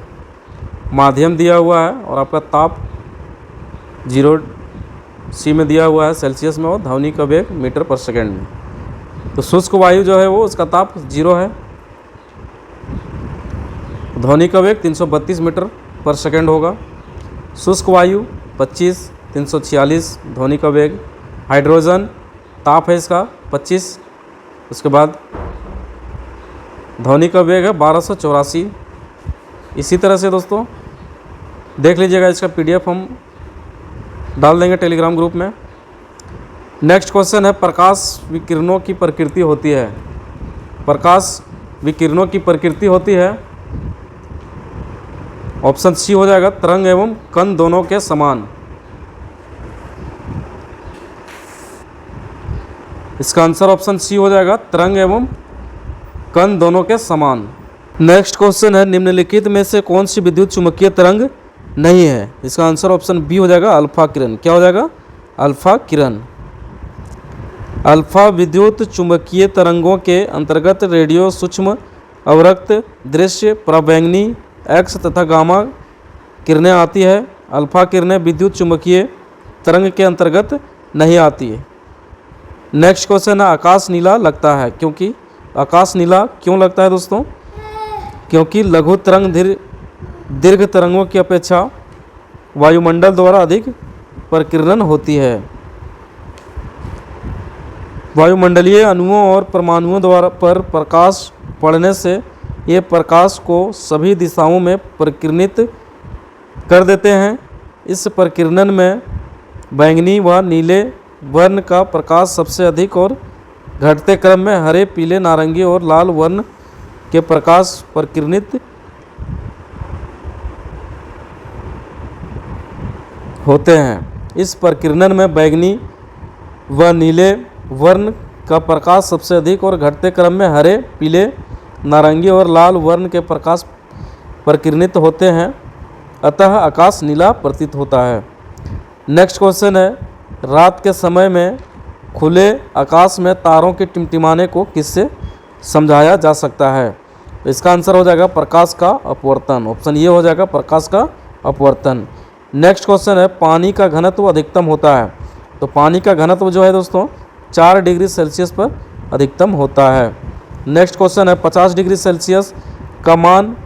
माध्यम दिया हुआ है और आपका ताप 0 में दिया हुआ है सेल्सियस में और ध्वनि का वेग मीटर पर सेकेंड में। तो शुष्क वायु जो है वो उसका ताप 0 है। ध्वनि का वेग 332 मीटर पर सेकेंड होगा। शुष्क वायु 25, 346 ध्वनि का वेग। हाइड्रोजन ताप है इसका 25, उसके बाद ध्वनि का वेग है 1284। इसी तरह से दोस्तों देख लीजिएगा, इसका PDF हम डाल देंगे टेलीग्राम ग्रुप में। नेक्स्ट क्वेश्चन है, प्रकाश विकिरणों की प्रकृति होती है। प्रकाश विकिरणों की प्रकृति होती है, ऑप्शन सी हो जाएगा तरंग एवं कण दोनों के समान। इसका आंसर ऑप्शन सी हो जाएगा तरंग एवं कण दोनों के समान। नेक्स्ट क्वेश्चन है, निम्नलिखित में से कौन सी विद्युत चुम्बकीय तरंग नहीं है? इसका आंसर ऑप्शन बी हो जाएगा अल्फा किरण। क्या हो जाएगा? अल्फा किरण। अल्फा विद्युत चुम्बकीय तरंगों के अंतर्गत रेडियो, सूक्ष्म अवरक्त, दृश्य, पराबैंगनी, एक्स तथा गामा किरणें आती है। अल्फा किरणें विद्युत चुम्बकीय तरंग के अंतर्गत नहीं आती है। नेक्स्ट क्वेश्चन है, आकाश नीला लगता है क्योंकि? आकाश नीला क्यों लगता है दोस्तों? क्योंकि लघु तरंग दीर्घ तरंगों की अपेक्षा वायुमंडल द्वारा अधिक प्रकीर्णन होती है। वायुमंडलीय अणुओं और परमाणुओं द्वारा पर प्रकाश पड़ने से ये प्रकाश को सभी दिशाओं में प्रकीर्णित कर देते हैं। इस प्रकीर्णन में बैंगनी व नीले वर्ण का प्रकाश सबसे अधिक और घटते क्रम में हरे, पीले, नारंगी और लाल वर्ण के प्रकाश प्रकिरणित होते हैं। इस प्रकीर्णन में बैगनी व नीले वर्ण का प्रकाश सबसे अधिक और घटते क्रम में हरे, पीले, नारंगी और लाल वर्ण के प्रकाश प्रकिरणित होते हैं, अतः आकाश नीला प्रतीत होता है। नेक्स्ट क्वेश्चन है, रात के समय में खुले आकाश में तारों के टिमटिमाने को किससे समझाया जा सकता है? इसका आंसर हो जाएगा प्रकाश का अपवर्तन। ऑप्शन ये हो जाएगा प्रकाश का अपवर्तन। नेक्स्ट क्वेश्चन है, पानी का घनत्व अधिकतम होता है। तो पानी का घनत्व जो है दोस्तों 4 डिग्री सेल्सियस पर अधिकतम होता है। नेक्स्ट क्वेश्चन है, 50 डिग्री सेल्सियस का मान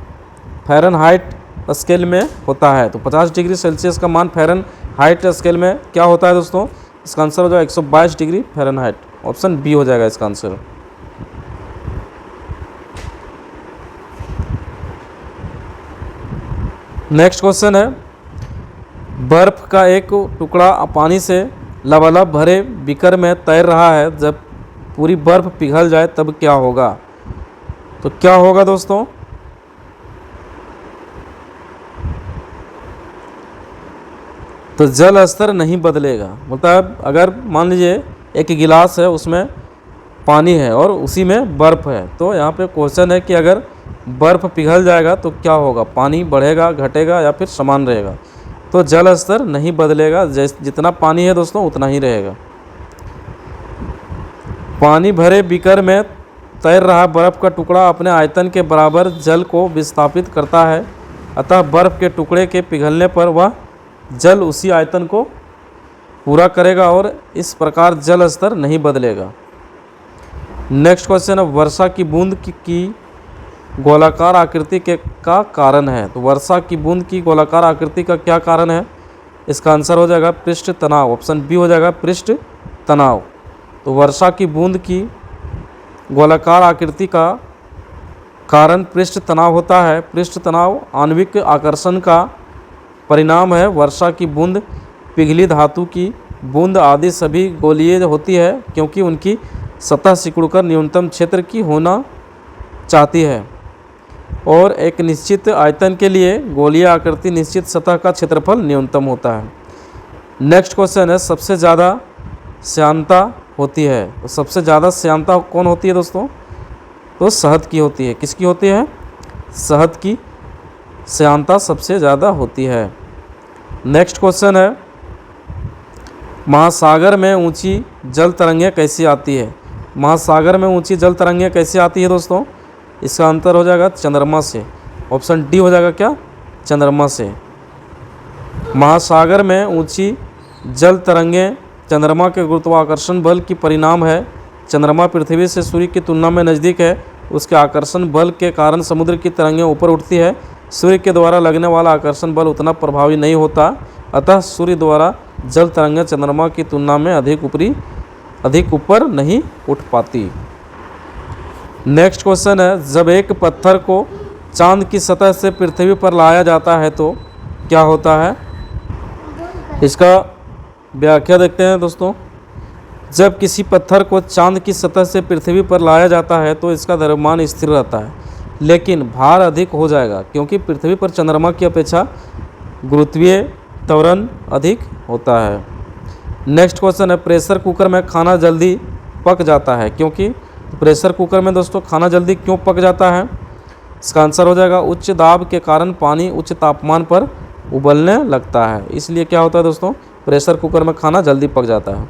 फ़ारेनहाइट स्केल में होता है। तो 50 डिग्री सेल्सियस का मान फ़ारेनहाइट स्केल में क्या होता है दोस्तों? इसका आंसर हो जाएगा 122 डिग्री फ़ारेनहाइट। ऑप्शन बी हो जाएगा इसका आंसर। नेक्स्ट क्वेश्चन है, बर्फ का एक टुकड़ा पानी से लबालब भरे बीकर में तैर रहा है, जब पूरी बर्फ पिघल जाए तब क्या होगा? तो क्या होगा दोस्तों? तो जल स्तर नहीं बदलेगा। मतलब अगर मान लीजिए एक गिलास है, उसमें पानी है और उसी में बर्फ़ है, तो यहाँ पे क्वेश्चन है कि अगर बर्फ़ पिघल जाएगा तो क्या होगा? पानी बढ़ेगा, घटेगा या फिर समान रहेगा? तो जल स्तर नहीं बदलेगा, जितना पानी है दोस्तों उतना ही रहेगा। पानी भरे बीकर में तैर रहा बर्फ़ का टुकड़ा अपने आयतन के बराबर जल को विस्थापित करता है, अतः बर्फ़ के टुकड़े के पिघलने पर वह जल उसी आयतन को पूरा करेगा और इस प्रकार जल स्तर नहीं बदलेगा। नेक्स्ट क्वेश्चन है, वर्षा की बूंद की गोलाकार आकृति का कारण है। तो वर्षा की बूंद की गोलाकार आकृति का क्या कारण है? इसका आंसर हो जाएगा पृष्ठ तनाव। ऑप्शन बी हो जाएगा पृष्ठ तनाव। तो वर्षा की बूंद की गोलाकार आकृति का कारण पृष्ठ तनाव होता है। पृष्ठ तनाव आणविक आकर्षण का परिणाम है। वर्षा की बूंद पिघली धातु की बूंद आदि सभी गोलीय होती है, क्योंकि उनकी सतह सिकुड़कर न्यूनतम क्षेत्र की होना चाहती है और एक निश्चित आयतन के लिए गोलीय आकृति निश्चित सतह का क्षेत्रफल न्यूनतम होता है। नेक्स्ट क्वेश्चन है, सबसे ज़्यादा श्यानता होती है। तो सबसे ज़्यादा श्यानता कौन होती है दोस्तों? तो शहद की होती है। किसकी होती है? शहद की श्यानता सबसे ज़्यादा होती है। नेक्स्ट क्वेश्चन है, महासागर में ऊंची जल तरंगें कैसी आती है? महासागर में ऊंची जल तरंगें कैसे आती है दोस्तों? इसका आंसर हो जाएगा चंद्रमा से। ऑप्शन डी हो जाएगा क्या? चंद्रमा से। महासागर में ऊंची जल तरंगें चंद्रमा के गुरुत्वाकर्षण बल की परिणाम है। चंद्रमा पृथ्वी से सूर्य की तुलना में नज़दीक है, उसके आकर्षण बल के कारण समुद्र की तरंगें ऊपर उठती है। सूर्य के द्वारा लगने वाला आकर्षण बल उतना प्रभावी नहीं होता, अतः सूर्य द्वारा जल तरंगें चंद्रमा की तुलना में अधिक ऊपर नहीं उठ पाती। नेक्स्ट क्वेश्चन है, जब एक पत्थर को चांद की सतह से पृथ्वी पर लाया जाता है तो क्या होता है? इसका व्याख्या देखते हैं दोस्तों। जब किसी पत्थर को चांद की सतह से पृथ्वी पर लाया जाता है तो इसका द्रव्यमान स्थिर रहता है, लेकिन भार अधिक हो जाएगा, क्योंकि पृथ्वी पर चंद्रमा की अपेक्षा गुरुत्वीय त्वरण अधिक होता है। नेक्स्ट क्वेश्चन है, प्रेशर कुकर में खाना जल्दी पक जाता है क्योंकि? प्रेशर कुकर में दोस्तों खाना जल्दी क्यों पक जाता है? इसका आंसर हो जाएगा उच्च दाब के कारण पानी उच्च तापमान पर उबलने लगता है, इसलिए क्या होता है दोस्तों? प्रेशर कुकर में खाना जल्दी पक जाता है।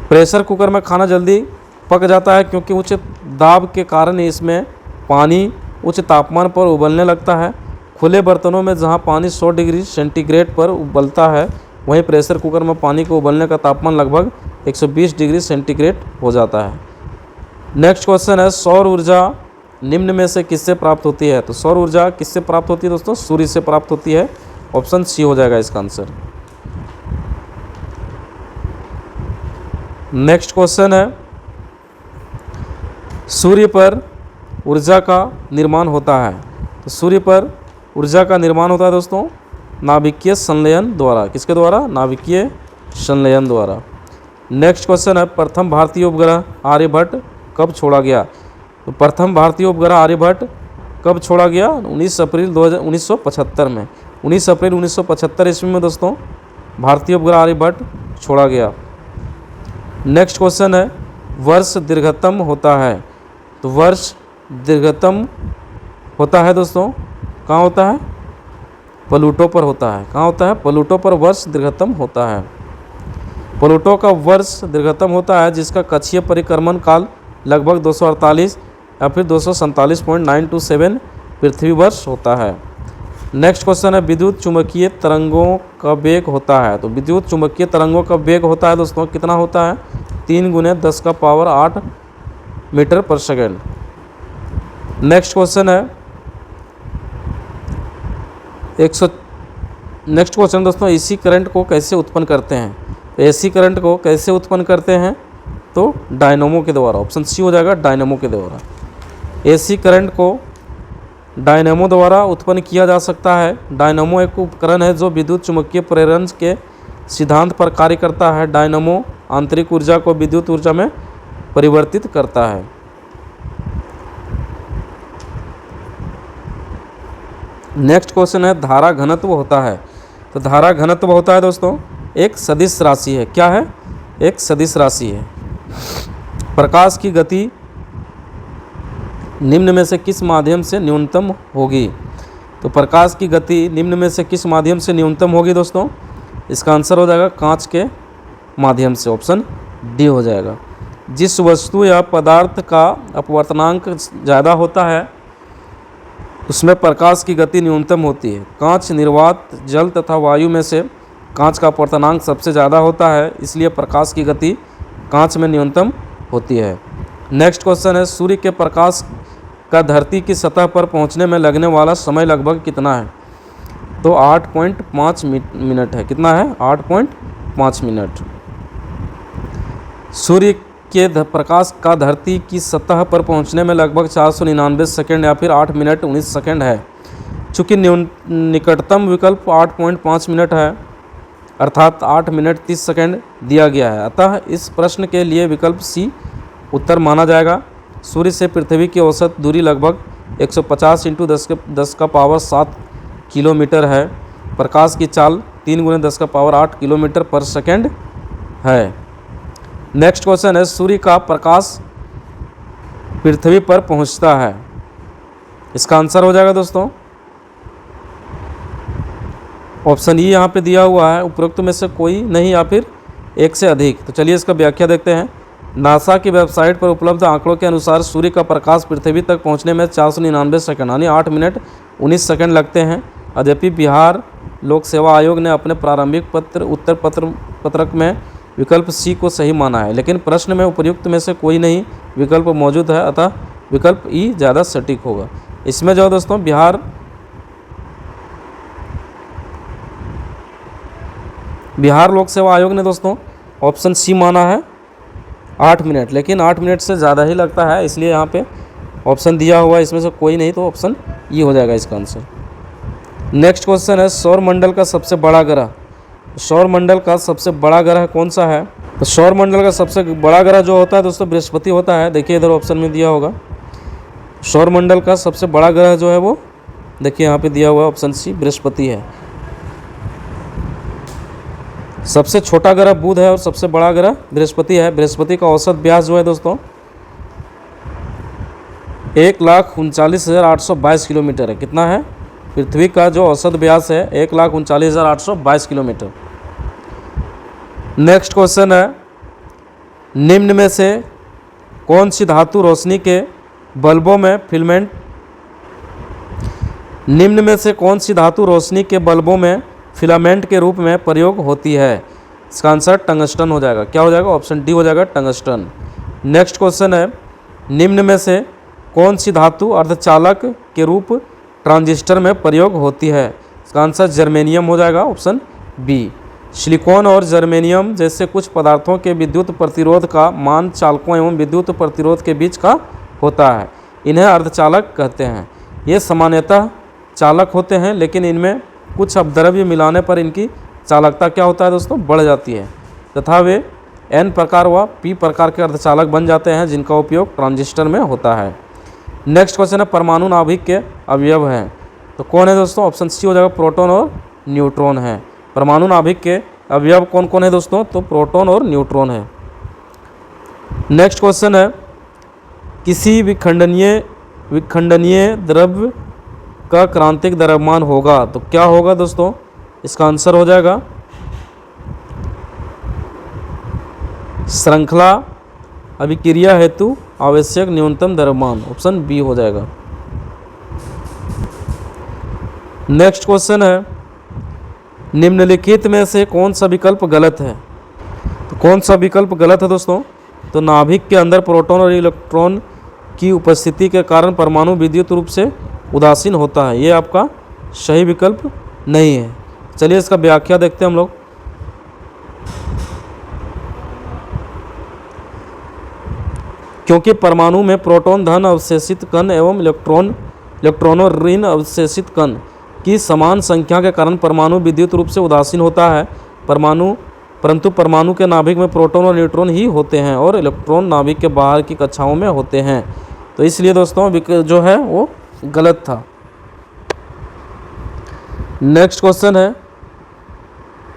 प्रेशर कुकर में खाना जल्दी पक जाता है क्योंकि उच्च दाब के कारण इसमें पानी उच्च तापमान पर उबलने लगता है। खुले बर्तनों में जहां पानी 100 डिग्री सेंटीग्रेड पर उबलता है, वहीं प्रेशर कुकर में पानी को उबलने का तापमान लगभग 120 डिग्री सेंटीग्रेड हो जाता है। नेक्स्ट क्वेश्चन है, सौर ऊर्जा निम्न में से किससे प्राप्त होती है? तो सौर ऊर्जा किससे प्राप्त होती है दोस्तों? सूर्य से प्राप्त होती है। ऑप्शन सी हो जाएगा इसका आंसर। नेक्स्ट क्वेश्चन है, सूर्य पर ऊर्जा का निर्माण होता है। तो सूर्य पर ऊर्जा का निर्माण होता है दोस्तों नाभिकीय संलयन द्वारा। किसके द्वारा? नाभिकीय संलयन द्वारा। नेक्स्ट क्वेश्चन है, प्रथम भारतीय उपग्रह आर्यभट्ट कब छोड़ा गया? तो प्रथम भारतीय उपग्रह आर्यभट्ट कब छोड़ा गया? 19 अप्रैल 1975 में। 19 अप्रैल 1975 ईस्वी में दोस्तों भारतीय उपग्रह आर्यभट्ट छोड़ा गया। नेक्स्ट क्वेश्चन है, वर्ष दीर्घतम होता है। तो वर्ष दीर्घतम होता है दोस्तों, कहाँ होता है? प्लूटो पर होता है। कहाँ होता है? प्लूटो पर वर्ष दीर्घतम होता है। प्लूटो का वर्ष दीर्घतम होता है जिसका कक्षीय परिक्रमण काल लगभग 248 या फिर 247.927 पृथ्वी वर्ष होता है। नेक्स्ट क्वेश्चन है, विद्युत चुंबकीय तरंगों का वेग होता है। तो विद्युत चुंबकीय तरंगों का वेग होता है दोस्तों, कितना होता है? 3 × 10⁸ मीटर पर सेकेंड। नेक्स्ट क्वेश्चन है नेक्स्ट क्वेश्चन दोस्तों, एसी करंट को कैसे उत्पन्न करते हैं? तो एसी करंट को कैसे उत्पन्न करते हैं? तो डायनेमो के द्वारा। ऑप्शन सी हो जाएगा, डायनेमो के द्वारा। एसी करंट को डायनेमो द्वारा उत्पन्न किया जा सकता है। डायनेमो एक उपकरण है जो विद्युत चुम्बकीय प्रेरण के सिद्धांत पर कार्य करता है। डायनेमो आंतरिक ऊर्जा को विद्युत ऊर्जा में परिवर्तित करता है। नेक्स्ट क्वेश्चन है, धारा घनत्व होता है। तो धारा घनत्व होता है दोस्तों एक सदिश राशि है। क्या है? एक सदिश राशि है। प्रकाश की गति निम्न में से किस माध्यम से न्यूनतम होगी? तो प्रकाश की गति निम्न में से किस माध्यम से न्यूनतम होगी दोस्तों? इसका आंसर हो जाएगा कांच के माध्यम से। ऑप्शन डी हो जाएगा। जिस वस्तु या पदार्थ का अपवर्तनांक ज़्यादा होता है उसमें प्रकाश की गति न्यूनतम होती है। कांच, निर्वात, जल तथा वायु में से कांच का अपवर्तनांक सबसे ज़्यादा होता है, इसलिए प्रकाश की गति कांच में न्यूनतम होती है। नेक्स्ट क्वेश्चन है, सूर्य के प्रकाश का धरती की सतह पर पहुंचने में लगने वाला समय लगभग कितना है? तो 8.5 मिनट है। कितना है? 8.5 मिनट। सूर्य के प्रकाश का धरती की सतह पर पहुंचने में लगभग 499 सेकेंड या फिर 8 मिनट 19 सेकेंड है। चूँकि निकटतम विकल्प 8.5 मिनट है, अर्थात 8 मिनट 30 सेकेंड दिया गया है, अतः इस प्रश्न के लिए विकल्प सी उत्तर माना जाएगा। सूर्य से पृथ्वी की औसत दूरी लगभग 150 × 10⁻7 किलोमीटर है। प्रकाश की चाल 3 × 10⁸ किलोमीटर पर सेकेंड है। नेक्स्ट क्वेश्चन है, सूर्य का प्रकाश पृथ्वी पर पहुंचता है। इसका आंसर हो जाएगा दोस्तों ऑप्शन ई यहाँ पे दिया हुआ है, उपरोक्त में से कोई नहीं या फिर एक से अधिक। तो चलिए इसका व्याख्या देखते हैं। नासा की वेबसाइट पर उपलब्ध आंकड़ों के अनुसार सूर्य का प्रकाश पृथ्वी तक पहुंचने में 499 सेकंड यानी 8 मिनट 19 सेकंड लगते हैं। यद्यपि बिहार लोक सेवा आयोग ने अपने प्रारंभिक उत्तर पत्रक में विकल्प सी को सही माना है, लेकिन प्रश्न में उपर्युक्त में से कोई नहीं विकल्प मौजूद है, अतः विकल्प ई ज़्यादा सटीक होगा। इसमें जो दोस्तों बिहार लोक सेवा आयोग ने दोस्तों ऑप्शन सी माना है 8 मिनट, लेकिन 8 मिनट से ज़्यादा ही लगता है, इसलिए यहाँ पे ऑप्शन दिया हुआ है इसमें से कोई नहीं, तो ऑप्शन ई हो जाएगा इसका आंसर। नेक्स्ट क्वेश्चन है, सौर मंडल का सबसे बड़ा ग्रह। सौर मंडल का सबसे बड़ा ग्रह कौन सा है? तो सौर मंडल का सबसे बड़ा ग्रह जो होता है दोस्तों बृहस्पति होता है। देखिए इधर ऑप्शन में दिया होगा सौर मंडल का सबसे बड़ा ग्रह जो है वो देखिए यहाँ पे दिया हुआ ऑप्शन सी बृहस्पति है। सबसे छोटा ग्रह बुध है और सबसे बड़ा ग्रह बृहस्पति है। बृहस्पति का औसत व्यास जो है दोस्तों 1,39,822 किलोमीटर है। कितना है? पृथ्वी का जो औसत व्यास है 1,39,822 किलोमीटर। नेक्स्ट क्वेश्चन है, निम्न में से कौन सी धातु रोशनी के बल्बों में फिलामेंट निम्न में से कौन सी धातु रोशनी के बल्बों में फिलामेंट के रूप में प्रयोग होती है? इसका आंसर टंगस्टन हो जाएगा। क्या हो जाएगा? ऑप्शन डी हो जाएगा टंगस्टन। नेक्स्ट क्वेश्चन है, निम्न में से कौन सी धातु अर्धचालक के रूप ट्रांजिस्टर में प्रयोग होती है? इसका आंसर जर्मेनियम हो जाएगा, ऑप्शन बी। सिलिकॉन और जर्मेनियम जैसे कुछ पदार्थों के विद्युत प्रतिरोध का मान चालकों एवं विद्युत प्रतिरोध के बीच का होता है, इन्हें अर्धचालक कहते हैं। ये सामान्यतः चालक होते हैं, लेकिन इनमें कुछ अपद्रव्य मिलाने पर इनकी चालकता क्या होता है दोस्तों, बढ़ जाती है तथा वे N प्रकार व P प्रकार के अर्धचालक बन जाते हैं जिनका उपयोग ट्रांजिस्टर में होता है। नेक्स्ट क्वेश्चन है परमाणु नाभिक के अवयव हैं, तो कौन है दोस्तों, ऑप्शन सी हो जाएगा प्रोटॉन और न्यूट्रॉन है। परमाणु नाभिक के अवयव कौन कौन है दोस्तों, तो प्रोटॉन और न्यूट्रॉन है। नेक्स्ट क्वेश्चन है किसी विखंडनीय द्रव्य का क्रांतिक द्रव्यमान होगा, तो क्या होगा दोस्तों, इसका आंसर हो जाएगा श्रृंखला अभिक्रिया हेतु आवश्यक न्यूनतम द्रव्यमान, ऑप्शन बी हो जाएगा। नेक्स्ट क्वेश्चन है निम्नलिखित में से कौन सा विकल्प गलत है, तो कौन सा विकल्प गलत है दोस्तों, तो नाभिक के अंदर प्रोटॉन और इलेक्ट्रॉन की उपस्थिति के कारण परमाणु विद्युत रूप से उदासीन होता है, ये आपका सही विकल्प नहीं है। चलिए इसका व्याख्या देखते हैं हम लोग। क्योंकि परमाणु में प्रोटॉन धन अवशेषित कण एवं इलेक्ट्रॉनों ऋण अवशेषित कण की समान संख्या के कारण परमाणु विद्युत रूप से उदासीन होता है। परंतु परमाणु के नाभिक में प्रोटॉन और न्यूट्रॉन ही होते हैं और इलेक्ट्रॉन नाभिक के बाहर की कक्षाओं में होते हैं, तो इसलिए दोस्तों जो है वो गलत था। नेक्स्ट क्वेश्चन है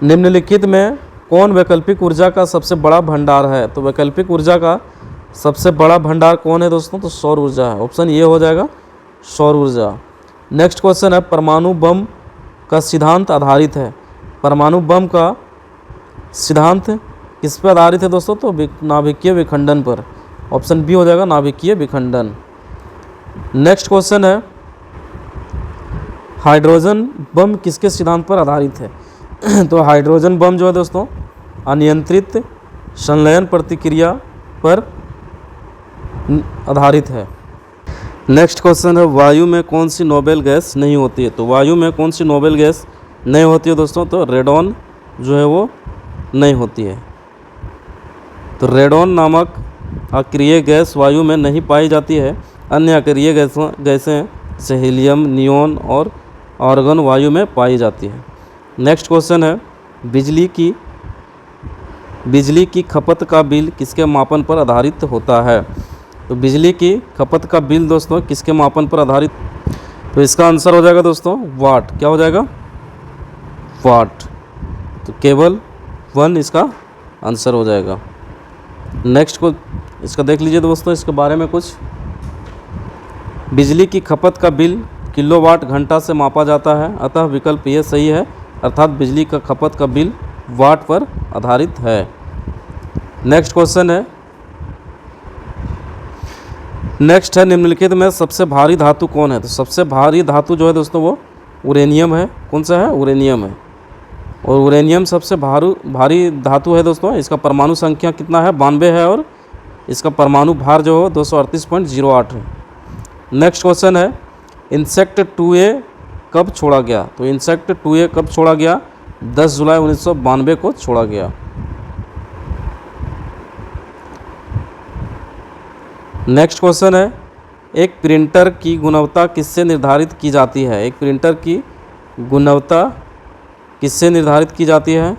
निम्नलिखित में कौन वैकल्पिक ऊर्जा का सबसे बड़ा भंडार है, तो वैकल्पिक ऊर्जा का सबसे बड़ा भंडार कौन है दोस्तों, तो सौर ऊर्जा है, ऑप्शन ये हो जाएगा सौर ऊर्जा। नेक्स्ट क्वेश्चन है परमाणु बम का सिद्धांत आधारित है, परमाणु बम का सिद्धांत किस पर आधारित है दोस्तों, तो नाभिकीय विखंडन पर, ऑप्शन बी हो जाएगा नाभिकीय विखंडन। नेक्स्ट क्वेश्चन है हाइड्रोजन बम किसके सिद्धांत पर आधारित है तो हाइड्रोजन बम जो है दोस्तों अनियंत्रित संलयन प्रतिक्रिया पर आधारित है। नेक्स्ट क्वेश्चन है वायु में कौन सी नोबेल गैस नहीं होती है, तो वायु में कौन सी नोबेल गैस नहीं होती है दोस्तों, तो रेडॉन जो है वो नहीं होती है। तो रेडॉन नामक अक्रिय गैस वायु में नहीं पाई जाती है। अन्य अक्रिय गैसें जैसे हीलियम, नियोन और आर्गन वायु में पाई जाती है। नेक्स्ट क्वेश्चन है बिजली की खपत का बिल किसके मापन पर आधारित होता है, तो बिजली की खपत का बिल दोस्तों किसके मापन पर आधारित, तो इसका आंसर हो जाएगा दोस्तों वाट, क्या हो जाएगा वाट, तो केवल 1 इसका आंसर हो जाएगा। नेक्स्ट को इसका देख लीजिए दोस्तों, इसके बारे में कुछ बिजली की खपत का बिल किलोवाट घंटा से मापा जाता है, अतः विकल्प ये सही है, अर्थात बिजली का खपत का बिल वाट पर आधारित है। नेक्स्ट क्वेश्चन है निम्नलिखित में सबसे भारी धातु कौन है, तो सबसे भारी धातु जो है दोस्तों वो यूरेनियम है। कौन सा है, यूरेनियम है, और यूरेनियम सबसे भारी धातु है दोस्तों। इसका परमाणु संख्या कितना है, 92 है, और इसका परमाणु भार जो है 238.08 है। नेक्स्ट क्वेश्चन है इंसेक्ट 2A कब छोड़ा गया, तो इंसेक्ट 2A कब छोड़ा गया, 10 जुलाई 1992 को छोड़ा गया। नेक्स्ट क्वेश्चन है एक प्रिंटर की गुणवत्ता किससे निर्धारित की जाती है, एक प्रिंटर की गुणवत्ता किससे निर्धारित की जाती है,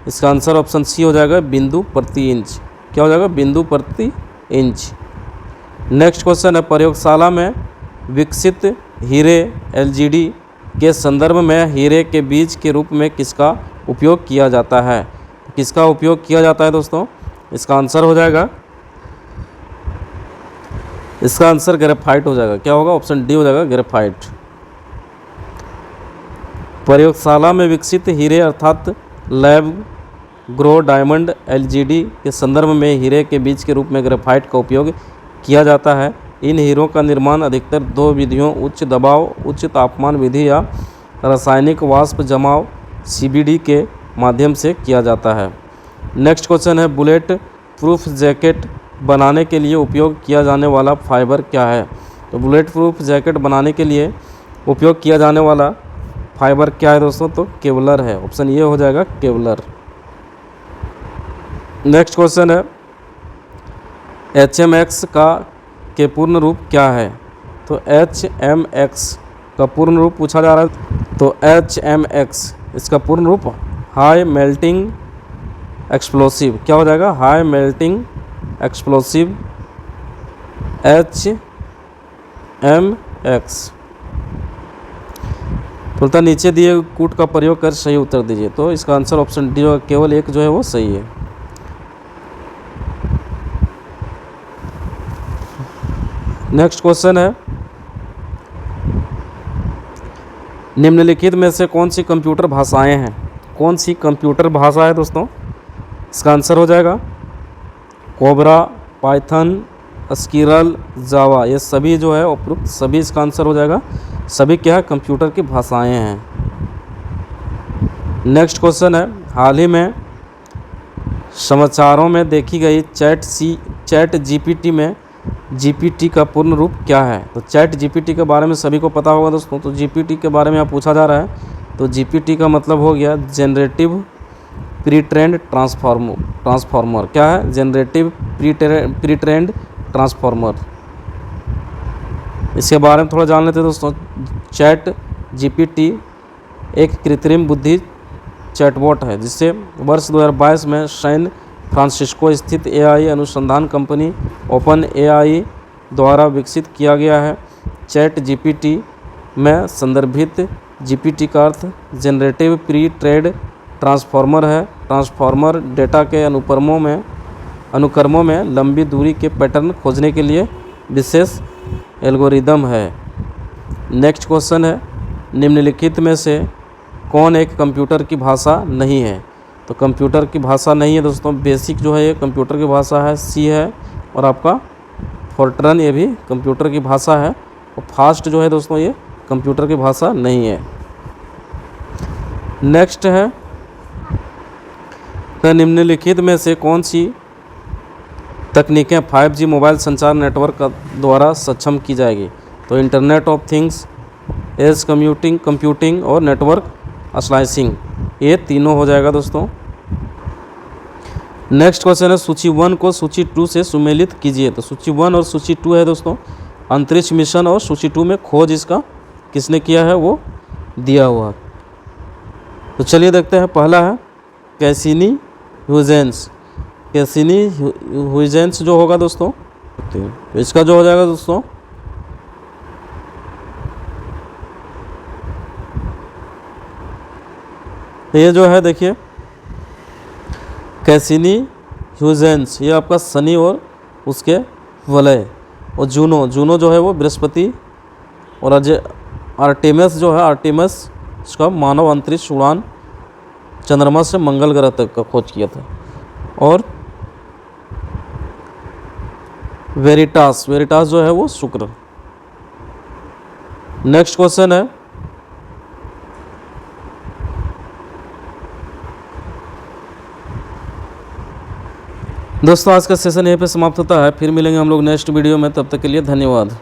इसका आंसर ऑप्शन सी हो जाएगा बिंदु प्रति इंच, क्या हो जाएगा बिंदु प्रति इंच। नेक्स्ट क्वेश्चन है प्रयोगशाला में विकसित हीरे LGD के संदर्भ में हीरे के बीज के रूप में किसका उपयोग किया जाता है, किसका उपयोग किया जाता है दोस्तों, इसका आंसर हो जाएगा, इसका आंसर ग्रेफाइट हो जाएगा, क्या होगा ऑप्शन डी हो जाएगा ग्रेफाइट। प्रयोगशाला में विकसित हीरे अर्थात लैब ग्रो डायमंड LGD के संदर्भ में हीरे के बीज के रूप में ग्रेफाइट का उपयोग किया जाता है। इन हीरों का निर्माण अधिकतर 2 विधियों उच्च दबाव उच्च तापमान विधि या रासायनिक वाष्प जमाव CVD के माध्यम से किया जाता है। नेक्स्ट क्वेश्चन है बुलेट प्रूफ जैकेट बनाने के लिए उपयोग किया जाने वाला फाइबर क्या है, तो बुलेट प्रूफ जैकेट बनाने के लिए उपयोग किया जाने वाला फाइबर क्या है दोस्तों, तो केवलर है, ऑप्शन ये हो जाएगा केवलर। नेक्स्ट क्वेश्चन है HMX के पूर्ण रूप क्या है, तो HMX का पूर्ण रूप पूछा जा रहा है, तो HMX इसका पूर्ण रूप हाई मेल्टिंग एक्सप्लोसिव क्या हो जाएगा, हाई मेल्टिंग एक्सप्लोसिव HMX। बोलता नीचे दिए कूट का प्रयोग कर सही उत्तर दीजिए, तो इसका आंसर ऑप्शन डी केवल एक जो है वो सही है। नेक्स्ट क्वेश्चन है, निम्नलिखित में से कौन सी कंप्यूटर भाषाएं हैं, कौन सी कंप्यूटर भाषा है दोस्तों, इसका आंसर हो जाएगा कोबरा, पाइथन, स्किरल, जावा। ये सभी जो है उपरोक्त सभी इसका आंसर हो जाएगा, सभी क्या है कंप्यूटर की भाषाएं हैं। नेक्स्ट क्वेश्चन है, हाल ही में समाचारों में देखी गई चैट जीपीटी में जीपीटी का पूर्ण रूप क्या है, तो चैट जीपीटी के बारे में सभी को पता होगा दोस्तों। तो जीपीटी के बारे में यहाँ पूछा जा रहा है, तो जीपीटी का मतलब हो गया जनरेटिव प्री ट्रेंड ट्रांसफॉर्मर। क्या है, जनरेटिव प्री ट्रेंड ट्रांसफॉर्मर। इसके बारे में थोड़ा जान लेते हैं दोस्तों। चैट जीपीटी एक कृत्रिम बुद्धि चैटबॉट है जिसे वर्ष 2022 में सैन फ्रांसिस्को स्थित एआई अनुसंधान कंपनी ओपन एआई द्वारा विकसित किया गया है। चैट जीपीटी में संदर्भित जीपीटी का अर्थ जनरेटिव प्री ट्रेंड ट्रांसफॉर्मर है। ट्रांसफॉर्मर डेटा के अनुक्रमों में लंबी दूरी के पैटर्न खोजने के लिए विशेष एल्गोरिदम है। नेक्स्ट क्वेश्चन है, निम्नलिखित में से कौन एक कंप्यूटर की भाषा नहीं है, तो कंप्यूटर की भाषा नहीं है दोस्तों, बेसिक जो है ये कंप्यूटर की भाषा है, सी है, और आपका फोर्ट्रन ये भी कंप्यूटर की भाषा है, और फास्ट जो है दोस्तों ये कंप्यूटर की भाषा नहीं है। नेक्स्ट है, तो निम्नलिखित में से कौन सी तकनीकें 5G मोबाइल संचार नेटवर्क द्वारा सक्षम की जाएगी, तो internet of things, edge computing और नेटवर्क स्लाइसिंग, ये तीनों हो जाएगा दोस्तों। नेक्स्ट क्वेश्चन है, सूची 1 को सूची 2 से सुमेलित कीजिए, तो सूची 1 और सूची 2 है दोस्तों अंतरिक्ष मिशन, और सूची 2 में खोज इसका किसने किया है वो दिया हुआ। तो चलिए देखते हैं, पहला है कैसिनी ह्यूजेंस। कैसिनी ह्यूजेंस जो होगा दोस्तों, तो इसका जो हो जाएगा दोस्तों ये जो है देखिए कैसिनी ह्यूजेंस, ये आपका शनि और उसके वलय, और जूनो जो है वो बृहस्पति, और आर्टेमिस जो है आर्टेमिस इसका मानव अंतरिक्ष उड़ान चंद्रमा से मंगल ग्रह तक का खोज किया था। और वेरिटास जो है वो शुक्र। नेक्स्ट क्वेश्चन है, दोस्तों आज का सेशन यहीं पे समाप्त होता है, फिर मिलेंगे हम लोग नेक्स्ट वीडियो में, तब तक के लिए धन्यवाद।